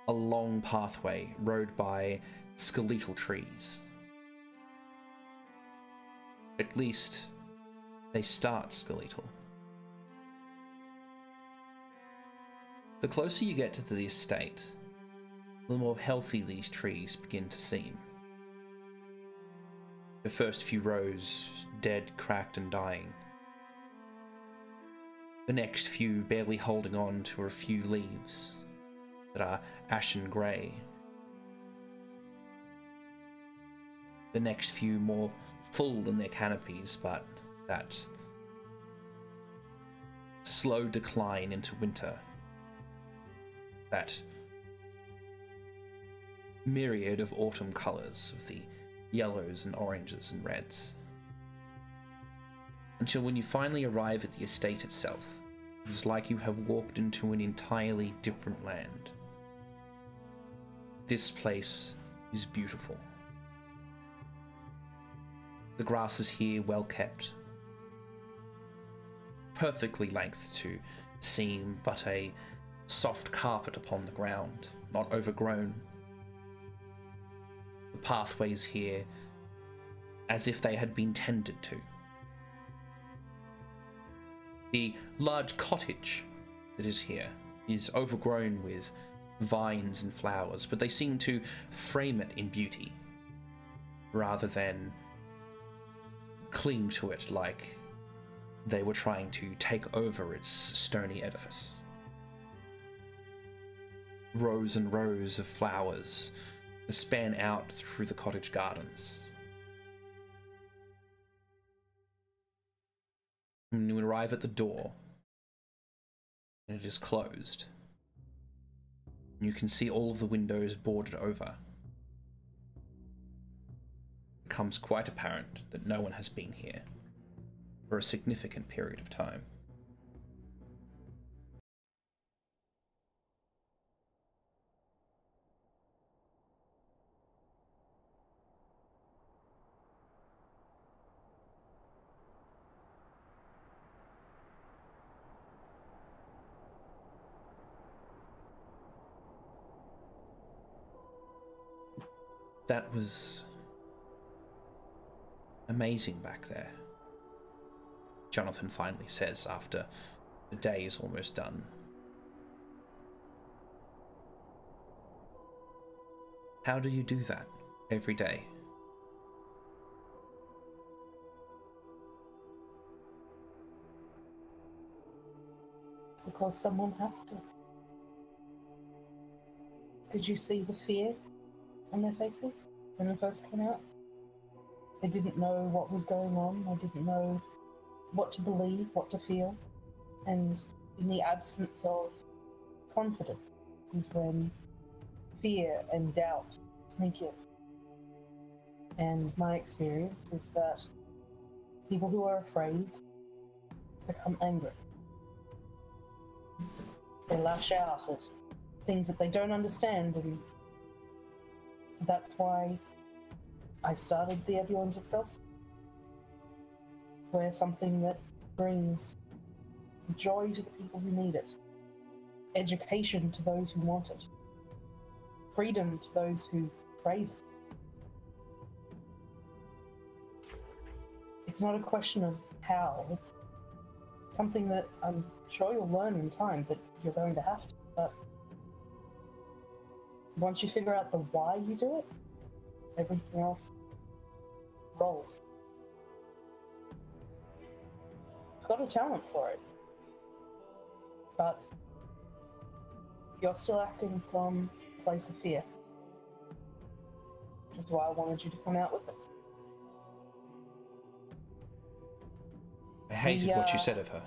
a long pathway rode by skeletal trees. At least they start skeletal. The closer you get to the estate, the more healthy these trees begin to seem. The first few rows dead, cracked and dying. The next few barely holding on to a few leaves that are ashen grey. The next few more full in their canopies, but that slow decline into winter. That myriad of autumn colours of the yellows and oranges and reds. Until when you finally arrive at the estate itself, it is like you have walked into an entirely different land. This place is beautiful. The grass is here well kept, perfectly length to seem but a soft carpet upon the ground, not overgrown. The pathways here, as if they had been tended to. The large cottage that is here is overgrown with vines and flowers, but they seem to frame it in beauty, rather than cling to it like they were trying to take over its stony edifice. Rows and rows of flowers span out through the cottage gardens. When you arrive at the door, and it is closed, you can see all of the windows boarded over. It becomes quite apparent that no one has been here for a significant period of time. That was amazing back there, Jonathan finally says after the day is almost done. How do you do that every day? Because someone has to. Did you see the fear on their faces when they first came out? They didn't know what was going on. They didn't know what to believe, what to feel. And in the absence of confidence is when fear and doubt sneak in. And my experience is that people who are afraid become angry. They lash out at things that they don't understand, and that's why I started the Ebullient Exalted. We're something that brings joy to the people who need it, education to those who want it, freedom to those who crave it. It's not a question of how, it's something that I'm sure you'll learn in time that you're going to have to, but once you figure out the why you do it, everything else rolls. You've got a talent for it, but you're still acting from a place of fear, which is why I wanted you to come out with this. I hated what you said of her.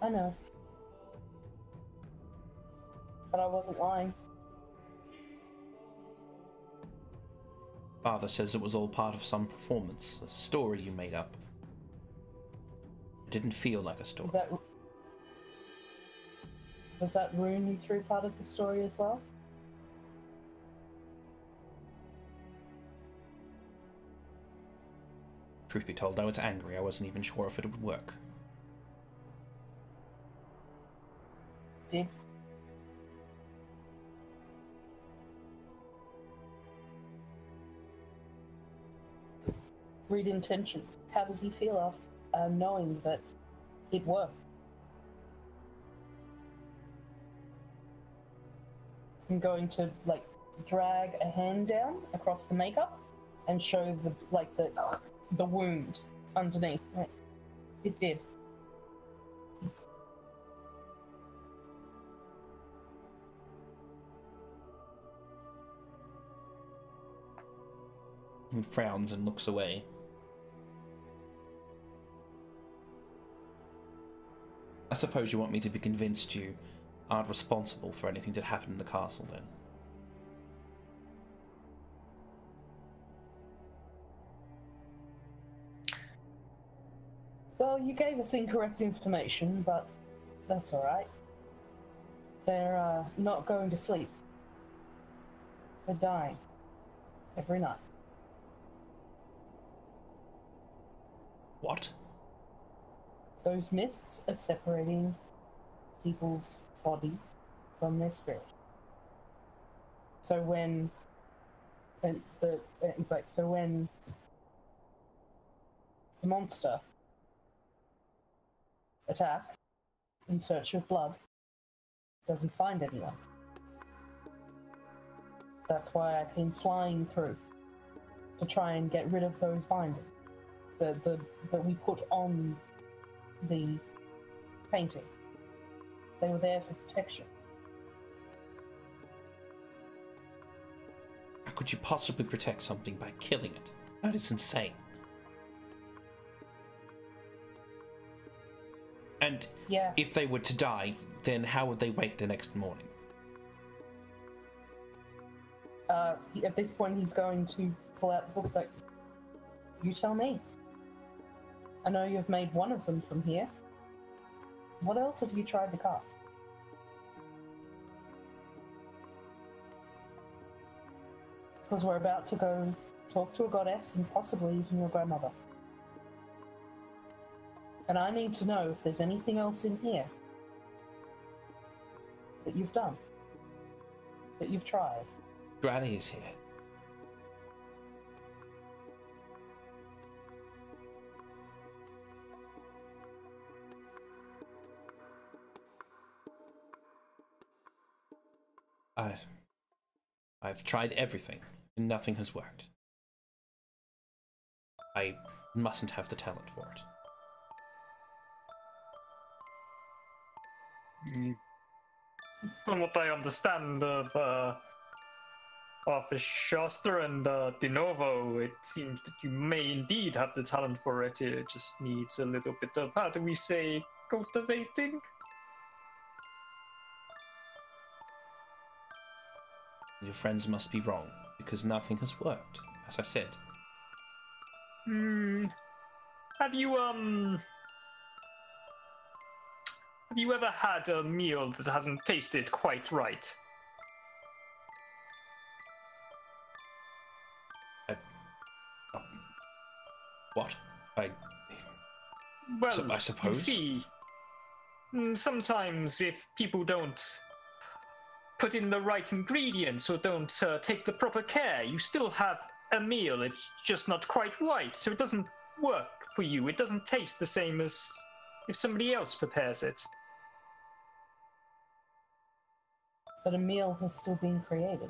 I know. But I wasn't lying. Father says it was all part of some performance, a story you made up. It didn't feel like a story. Was that rune you threw part of the story as well? Truth be told, I was angry. I wasn't even sure if it would work. Did? Read intentions. How does he feel after knowing that it worked? I'm going to like drag a hand down across the makeup and show the wound underneath. It did. He frowns and looks away. I suppose you want me to be convinced you aren't responsible for anything that happened in the castle, then? Well, you gave us incorrect information, but that's alright. They're not going to sleep. They're dying. Every night. What? Those mists are separating people's body from their spirit. So when when the monster attacks in search of blood, doesn't find anyone. That's why I came flying through to try and get rid of those bindings that we put on the painting. They were there for protection. How could you possibly protect something by killing it? That is insane. And Yeah. if they were to die, then how would they wake the next morning? At this point, he's going to pull out the book. It's like, you tell me. I know you've made one of them from here. What else have you tried to cast? Because we're about to go talk to a goddess and possibly even your grandmother. And I need to know if there's anything else in here that you've done, that you've tried. Granny is here. I've tried everything, and nothing has worked. I mustn't have the talent for it. From what I understand of Shastra and De Novo, it seems that you may indeed have the talent for it. It just needs a little bit of, how do we say, cultivating? Your friends must be wrong, because nothing has worked, as I said. Have you ever had a meal that hasn't tasted quite right? What? Well, I suppose. You see, sometimes if people don't put in the right ingredients or don't take the proper care, you still have a meal. It's just not quite right, so it doesn't work for you. It doesn't taste the same as if somebody else prepares it. But a meal has still been created.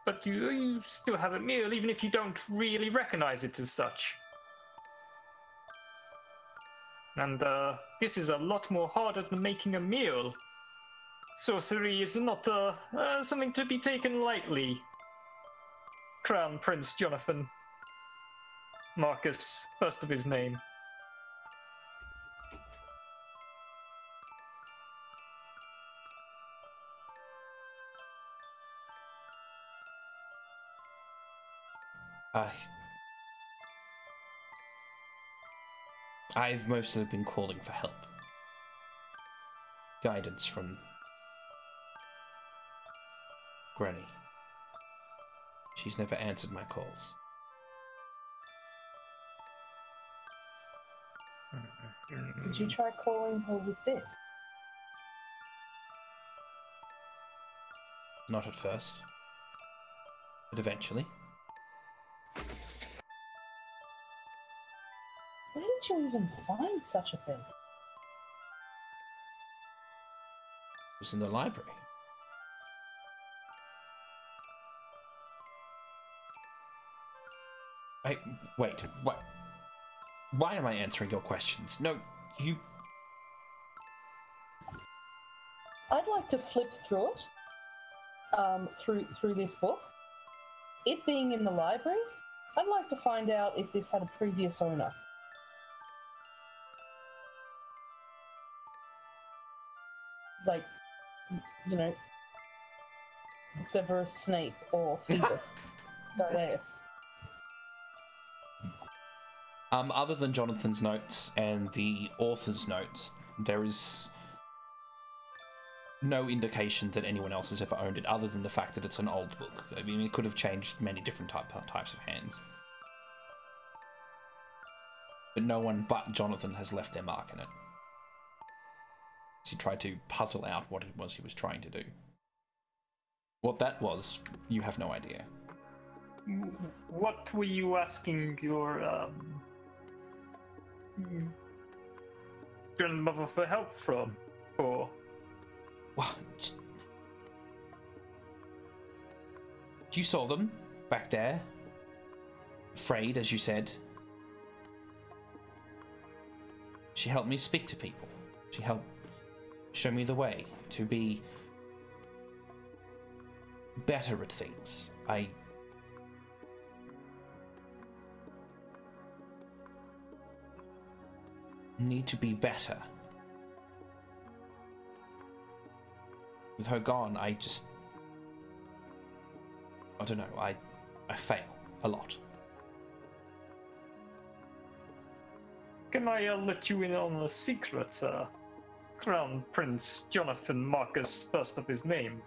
But you still have a meal, even if you don't really recognize it as such. And this is a lot more harder than making a meal. Sorcery is not something to be taken lightly. Crown Prince Jonathan Marcus, first of his name. I've mostly been calling for help. Guidance from Granny. She's never answered my calls. Did you try calling her with this? Not at first, but eventually. Where did you even find such a thing? It was in the library. Wait, what? Why am I answering your questions? No, you... I'd like to flip through it, through this book. It being in the library, I'd like to find out if this had a previous owner. Like, you know, Severus Snape or Phoebus. Dias. Other than Jonathan's notes and the author's notes, there is no indication that anyone else has ever owned it, other than the fact that it's an old book. I mean, it could have changed many different types of hands. but no one but Jonathan has left their mark in it. He tried to puzzle out what it was he was trying to do. What that was, you have no idea. What were you asking your grandmother for help from? Or Well, you saw them back there, afraid, as you said. She helped me speak to people. She helped show me the way to be better at things. I need to be better. With her gone, I don't know, I fail a lot. can I let you in on a secret? Crown Prince Jonathan Marcus, first of his name.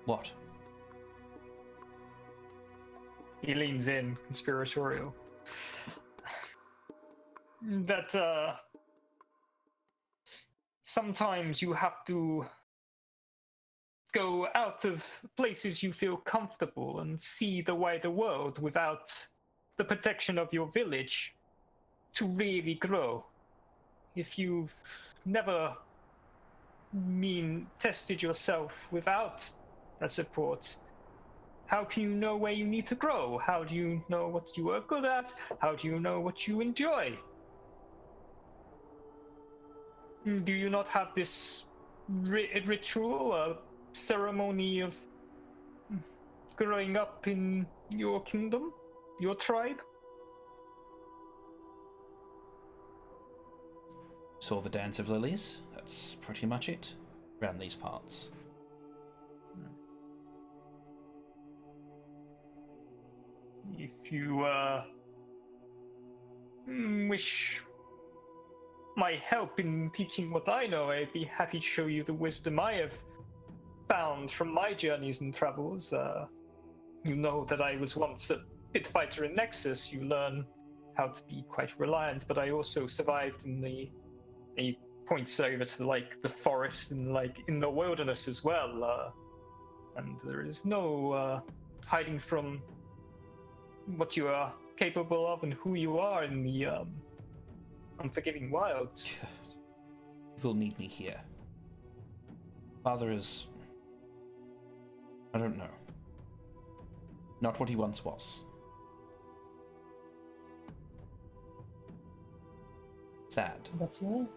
What? He leans in, conspiratorial. That, sometimes you have to go out of places you feel comfortable and see the wider world without the protection of your village to really grow. If you've never tested yourself without that support, how can you know where you need to grow? How do you know what you are good at? How do you know what you enjoy? Do you not have this ritual, a ceremony of growing up in your kingdom, your tribe? Saw the Dance of Lilies. That's pretty much it around these parts. If you wish my help in teaching what I know, I'd be happy to show you the wisdom I have found from my journeys and travels. You know that I was once a pit fighter in Nexus. You learn how to be quite reliant, but I also survived in the... And he points over to like the forest and like in the wilderness as well. And there is no hiding from what you are capable of and who you are in the unforgiving wilds. You will need me here. Father is... I don't know. Not what he once was. Sad. What do you mean?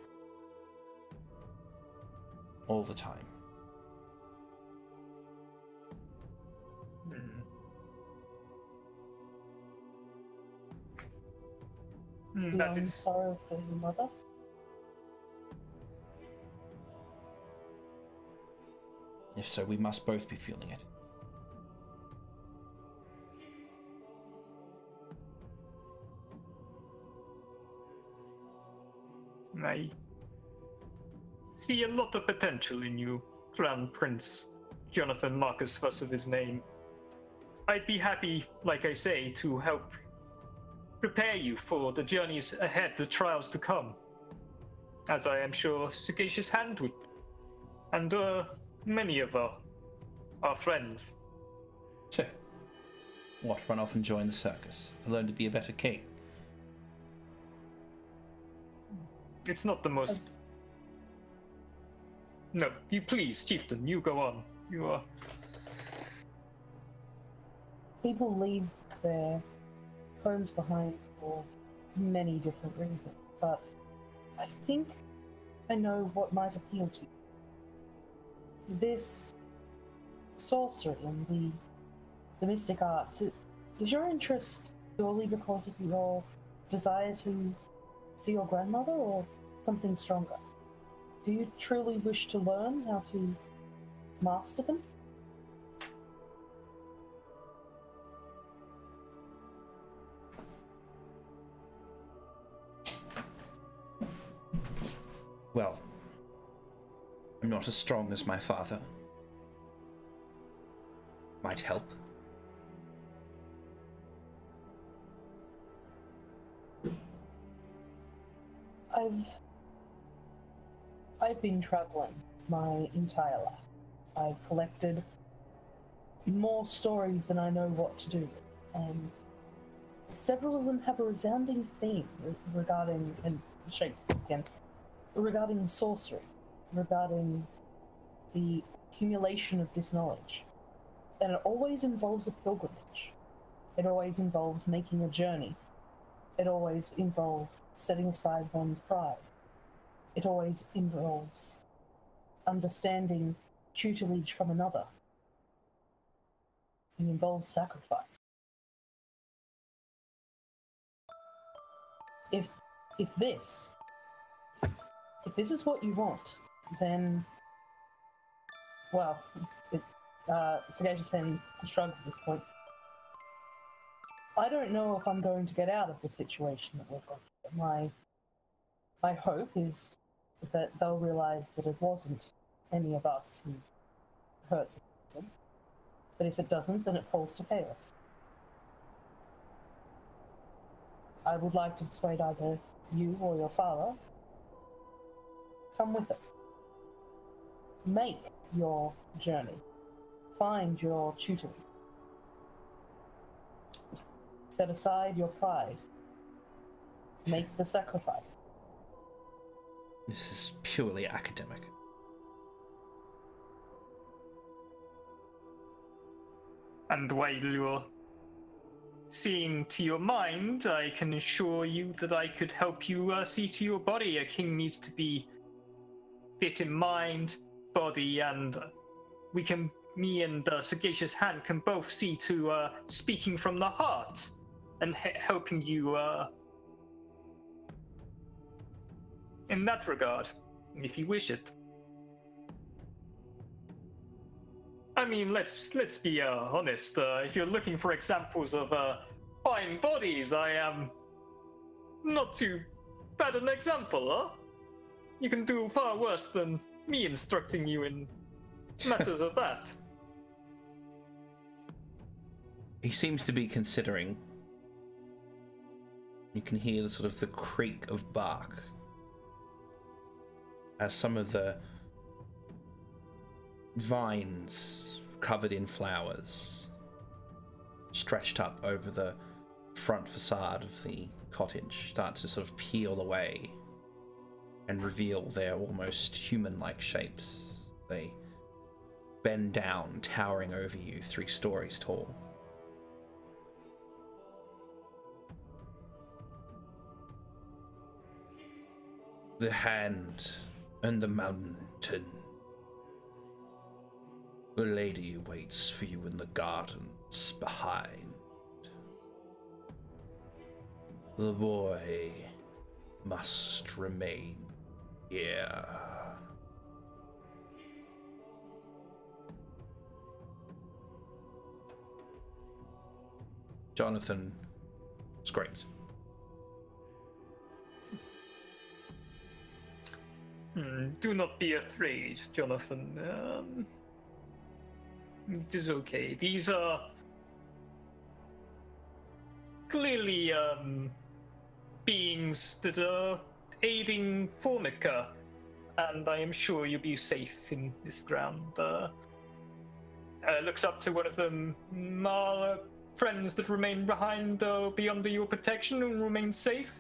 All the time. That is sorrow for your mother. If so, we must both be feeling it. I see a lot of potential in you, Crown Prince Jonathan Marcus, first of his name. I'd be happy, like I say, to help prepare you for the journeys ahead, the trials to come, as I am sure Sagacious Hand would, and many of our friends. Sure. What, run off and join the circus? Learn to be a better king? It's not the most... No, you please, Chieftain, you go on. You are... People leave their homes behind for many different reasons, but I think I know what might appeal to you. This sorcery and the mystic arts, is your interest purely because of your desire to see your grandmother, or something stronger? Do you truly wish to learn how to master them? Well, I'm not as strong as my father. might help. I've been traveling my entire life. I've collected more stories than I know what to do with, and several of them have a resounding theme regarding, and Shakespeare again, regarding sorcery, regarding the accumulation of this knowledge. And it always involves a pilgrimage. It always involves making a journey. It always involves setting aside one's pride. It always involves understanding tutelage from another. It involves sacrifice. If this is what you want, then, well, Sagacious Fan shrugs at this point. I don't know if I'm going to get out of the situation that we're in. My hope is that they'll realize that it wasn't any of us who hurt them. But if it doesn't, then it falls to chaos. I would like to persuade either you or your father. Come with us. Make your journey. Find your tutor. Set aside your pride. Make the sacrifice. This is purely academic. And while you're seeing to your mind, I can assure you that I could help you see to your body. A king needs to be fit in mind, body, and me and Sagacious Hand can both see to speaking from the heart and helping you in that regard, if you wish it. I mean, let's be honest. If you're looking for examples of fine bodies, I am not too bad an example, huh? You can do far worse than me instructing you in matters of that. He seems to be considering. You can hear the creak of bark as some of the vines covered in flowers stretched up over the front facade of the cottage start to peel away and reveal their almost human-like shapes. They bend down, towering over you, 3 stories tall. The hand and the mountain. The lady waits for you in the gardens behind. The boy must remain here. Jonathan screams. Do not be afraid, Jonathan. It is okay. These are clearly beings that are aiding Formica, and I am sure you'll be safe in this ground. Looks up to one of them. Our friends that remain behind be under your protection and remain safe?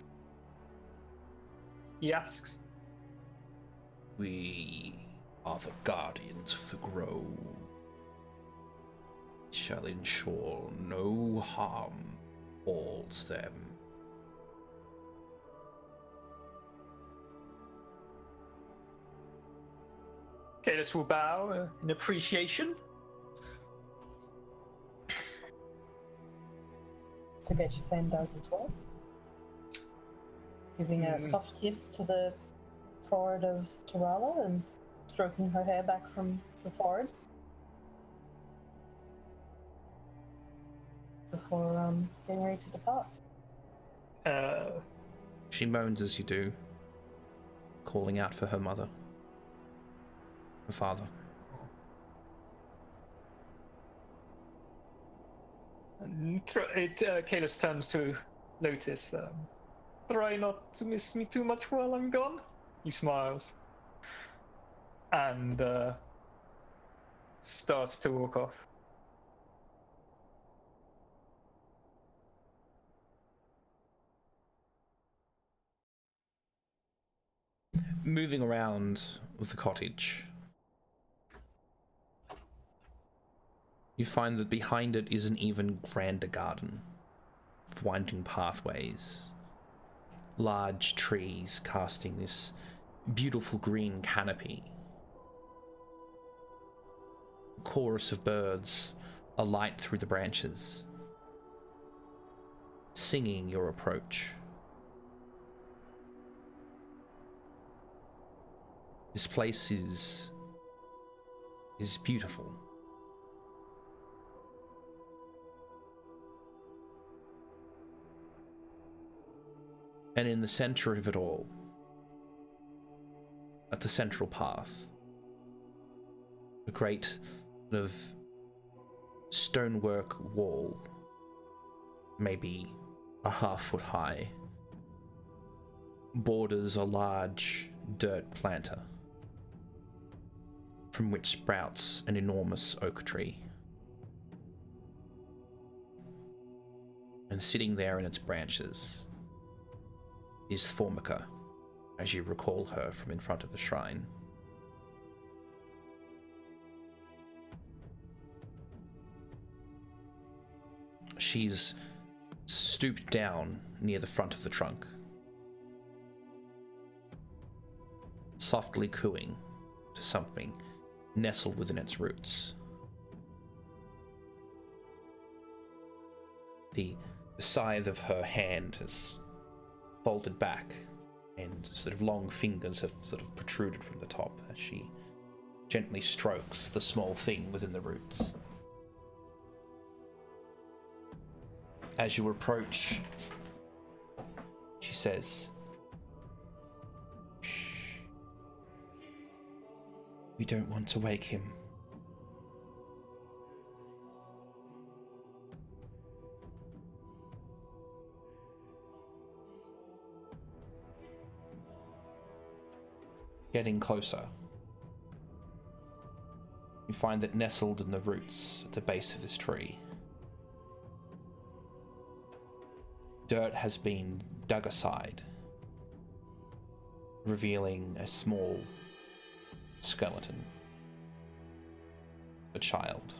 He asks. We are the guardians of the grove. Shall ensure no harm falls them. Kalis will bow in appreciation. Sagacious Hand does as well. Giving a soft kiss to the forehead of Tarala and stroking her hair back from the forehead. Before getting ready to depart. She moans as you do, calling out for her mother, her father. Kalis turns to Lotus. Try not to miss me too much while I'm gone. He smiles. And starts to walk off. Moving around with the cottage, you find that behind it is an even grander garden of winding pathways, large trees casting this beautiful green canopy, a chorus of birds alight through the branches, singing your approach. This place is beautiful. And in the center of it all, at the central path, a great sort of stonework wall, maybe a half-foot high, borders a large dirt planter, from which sprouts an enormous oak tree. And sitting there in its branches is Formica, as you recall her from in front of the shrine. She's stooped down near the front of the trunk, softly cooing to something nestled within its roots. The scythe of her hand has folded back, and sort of long fingers have sort of protruded from the top as she gently strokes the small thing within the roots. As you approach, she says, "Shh. We don't want to wake him." Getting closer, you find that nestled in the roots at the base of this tree, dirt has been dug aside, revealing a small skeleton. A child,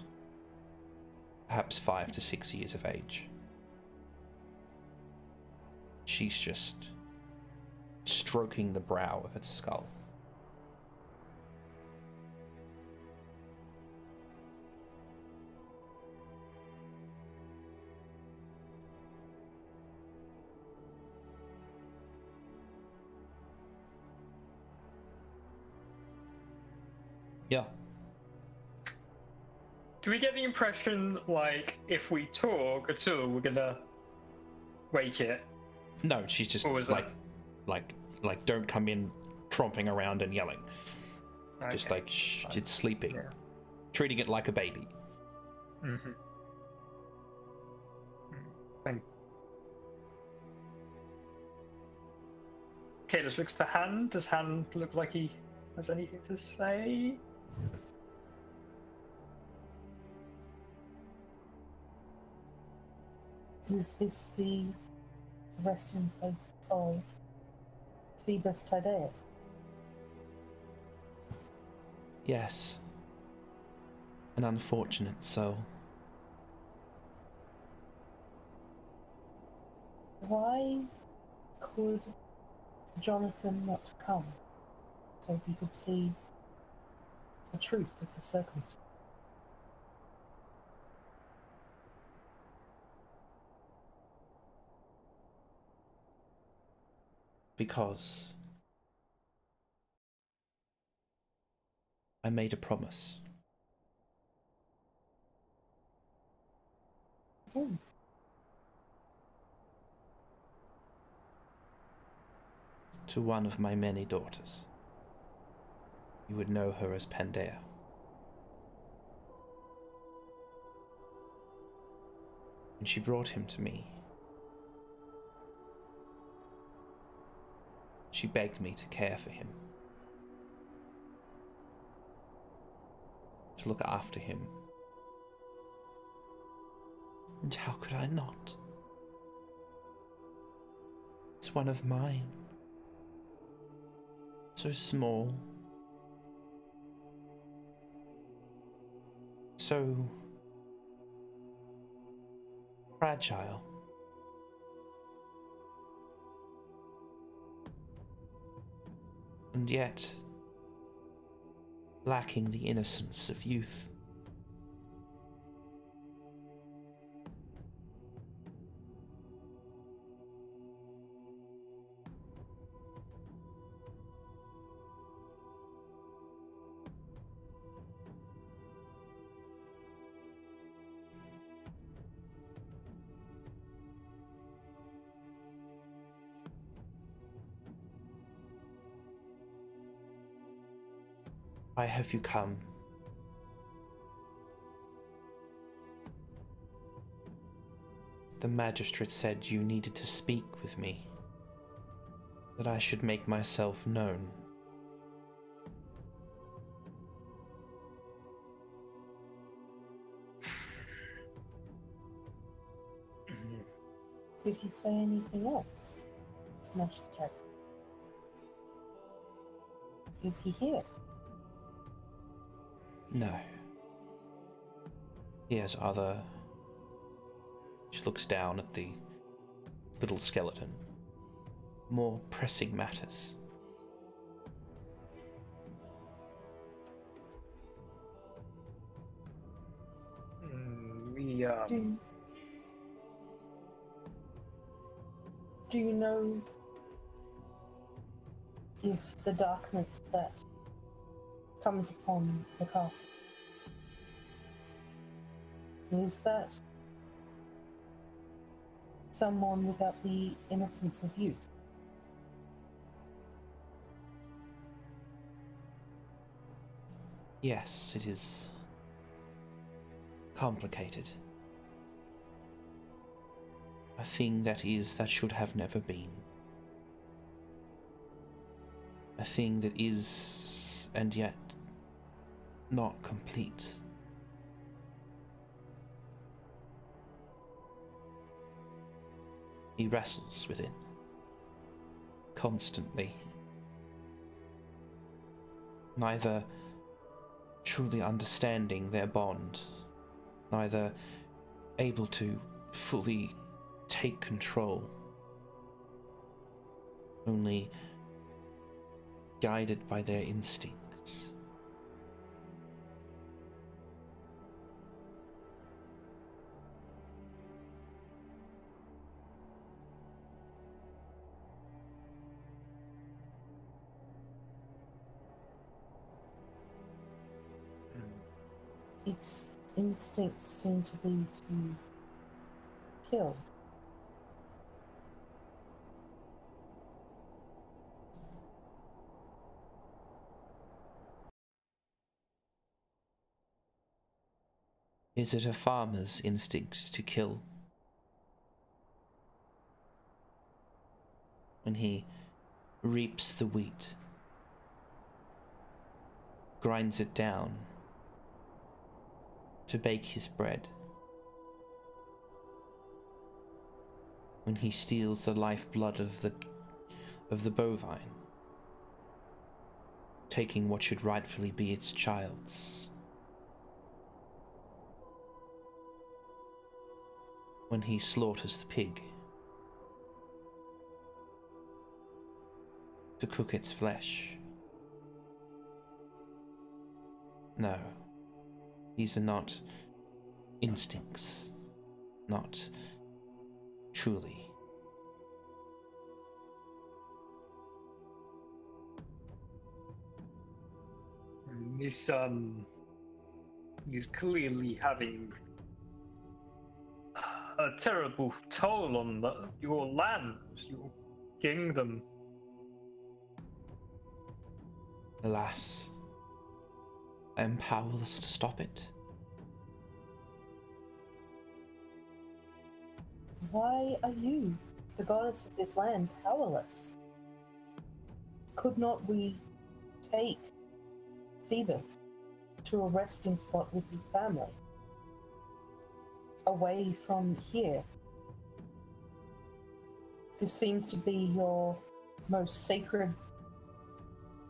perhaps 5 to 6 years of age. She's just stroking the brow of its skull. Yeah. Do we get the impression, like, if we talk at all, we're gonna wake it? No, she's just like, don't come in tromping around and yelling. Okay. Just like, shh, it's sleeping. Yeah. Treating it like a baby. Mm-hmm. Kalis looks to Han. Does Han look like he has anything to say? Is this the resting place of Phoebus Tydeus? Yes. An unfortunate soul. Why could Jonathan not come so he could see the truth of the circumstance? Because I made a promise. Hmm. To one of my many daughters. You would know her as Pandea. and she brought him to me. She begged me to care for him, to look after him. And how could I not? It's one of mine. So small. So fragile. And yet lacking the innocence of youth. Why have you come? The magistrate said you needed to speak with me, that I should make myself known. Did he say anything else? Magistrate. Is he here? No. He has other... She looks down at the little skeleton. More pressing matters. Do you know if the darkness that comes upon the castle is that someone without the innocence of youth? Yes, it is complicated. A thing that should have never been. A thing that is, and yet not complete. He wrestles with it constantly, neither truly understanding their bond, neither able to fully take control, only guided by their instincts. Its instincts seem to be to kill. Is it a farmer's instinct to kill? When he reaps the wheat, grinds it down to bake his bread. When he steals the lifeblood of the bovine, taking what should rightfully be its child's. When he slaughters the pig to cook its flesh. No, these are not instincts, not truly. He's clearly having a terrible toll on your lands, your kingdom. Alas, I am powerless to stop it. Why are you, the goddess of this land, powerless? Could not we take Phoebus to a resting spot with his family? Away from here. This seems to be your most sacred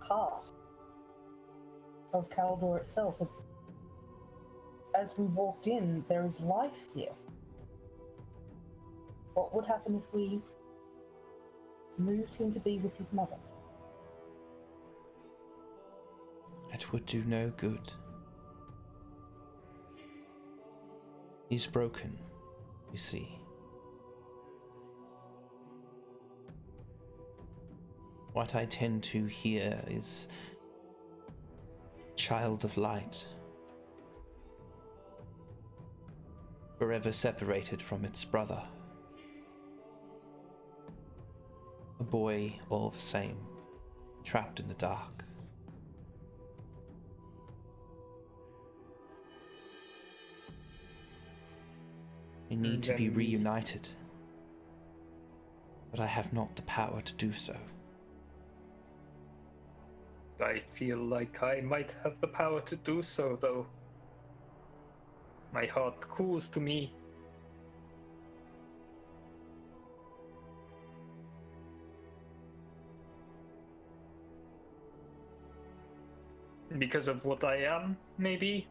part of Caldor itself. As we walked in, there is life here. What would happen if we moved him to be with his mother? It would do no good. He's broken, you see. What I tend to hear is child of light, forever separated from its brother. A boy all the same, trapped in the dark. We need to be reunited, but I have not the power to do so. I feel like I might have the power to do so, though. My heart calls to me. Because of what I am, maybe?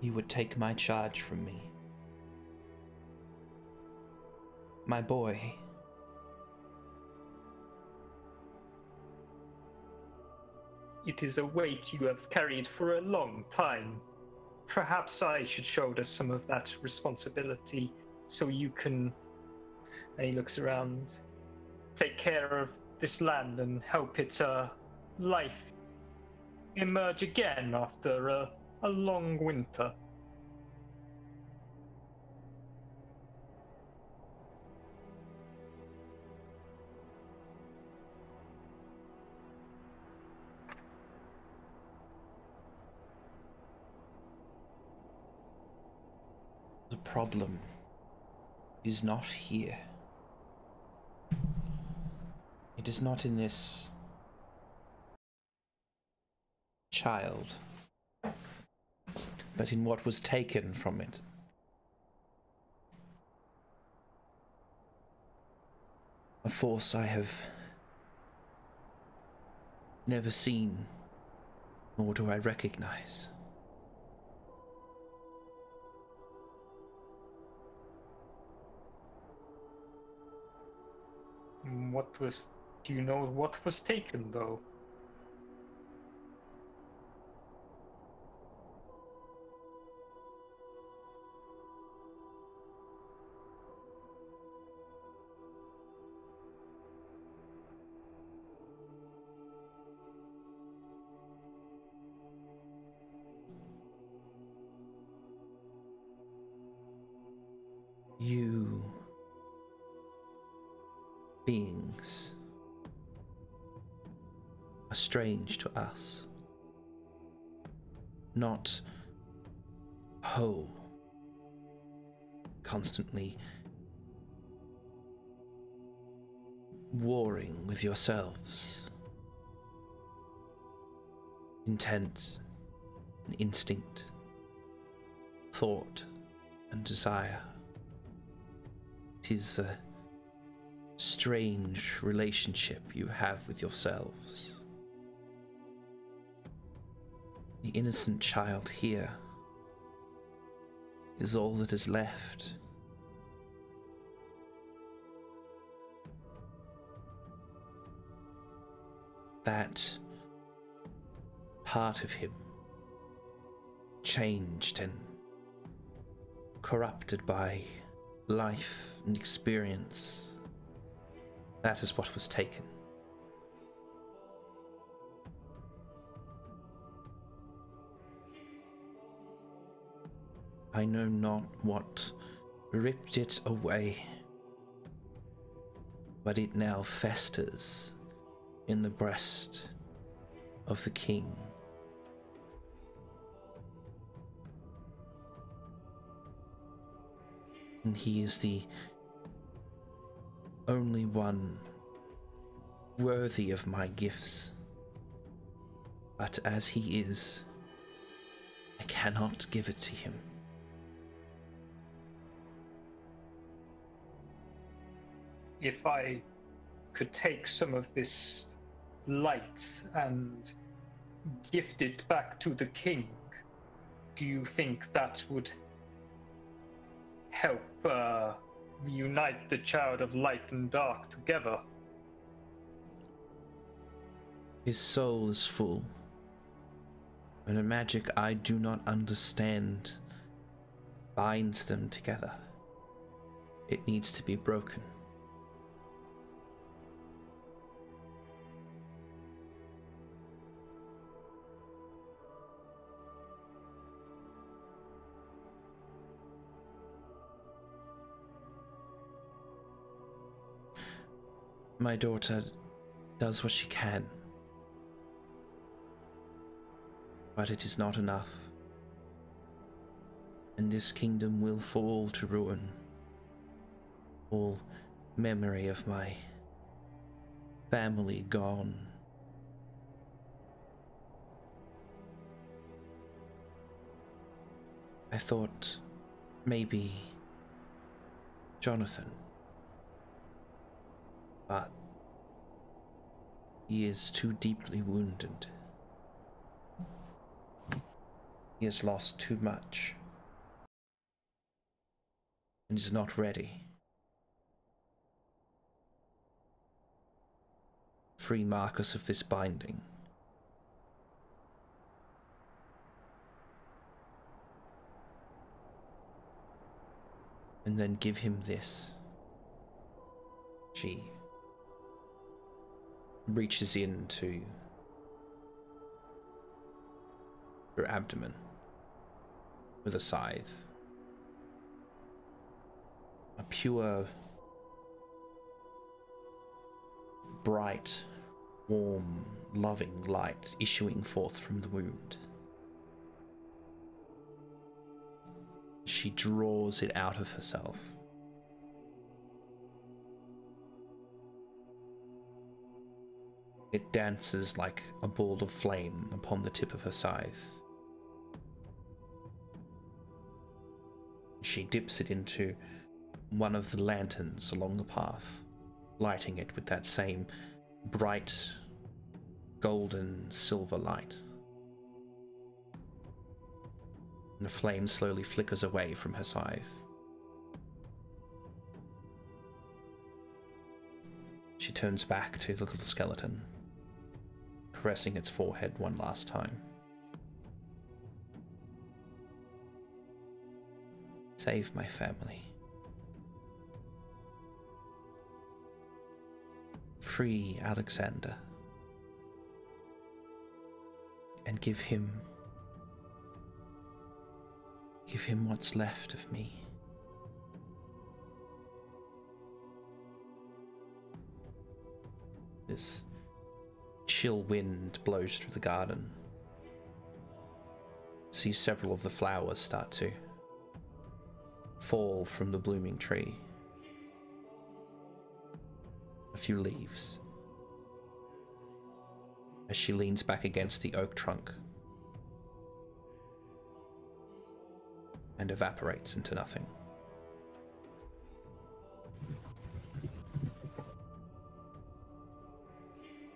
You would take my charge from me. My boy. It is a weight you have carried for a long time. Perhaps I should shoulder some of that responsibility so you can, and he looks around, take care of this land and help its life emerge again after a long winter. The problem is not here. It is not in this child, but in what was taken from it. A force I have never seen, nor do I recognize. Do you know what was taken, though? You beings are strange to us, not whole, constantly warring with yourselves, intent and instinct, thought and desire. It is a strange relationship you have with yourselves. The innocent child here is all that is left. That part of him, changed and corrupted by life and experience, that is what was taken. I know not what ripped it away, but it now festers in the breast of the king. And he is the only one worthy of my gifts. But as he is, I cannot give it to him. If I could take some of this light and gift it back to the king, do you think that would help reunite the child of light and dark together? His soul is full, and a magic I do not understand binds them together. It needs to be broken. My daughter does what she can, but it is not enough, and this kingdom will fall to ruin. All memory of my family gone. I thought maybe Jonathan, but he is too deeply wounded. He has lost too much and is not ready. Free Marcus of this binding. And then give him this. She reaches into her abdomen with a scythe. A pure, bright, warm, loving light issuing forth from the wound. She draws it out of herself. It dances like a ball of flame upon the tip of her scythe. She dips it into one of the lanterns along the path, lighting it with that same bright golden silver light. And the flame slowly flickers away from her scythe. She turns back to the little skeleton, caressing its forehead one last time. Save my family. Free Alexander. And give him what's left of me. This chill wind blows through the garden. See several of the flowers start to fall from the blooming tree. A few leaves. As she leans back against the oak trunk and evaporates into nothing.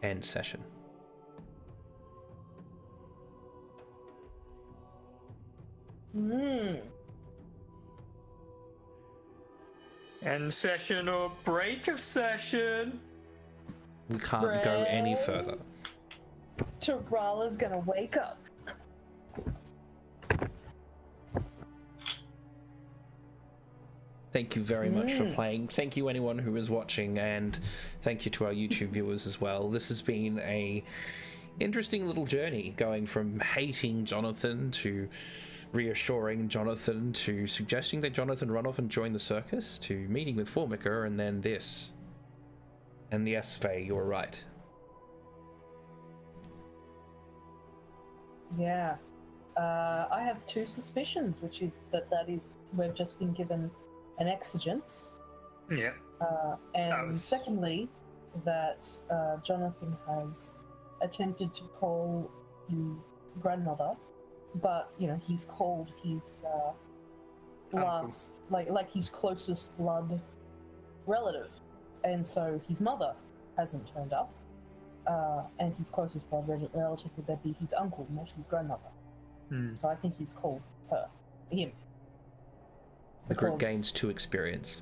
End session. End session or break of session? We can't go any further. Tarala's gonna wake up. Thank you very much for playing. Thank you anyone who is watching, and thank you to our YouTube viewers as well. This has been a interesting little journey, going from hating Jonathan to reassuring Jonathan to suggesting that Jonathan run off and join the circus to meeting with Formica, and then this. And yes, Faye, you were right. Yeah. I have two suspicions, which is that we've just been given an exigence, Yeah. and secondly, that Jonathan has attempted to call his grandmother, but he's called his last, like his closest blood relative, and so his mother hasn't turned up, and his closest blood relative would then be his uncle, not his grandmother. So I think he's called him. The group gains 2 experience.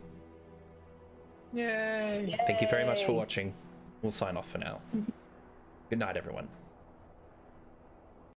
Yay! Thank you very much for watching. We'll sign off for now. Good night, everyone.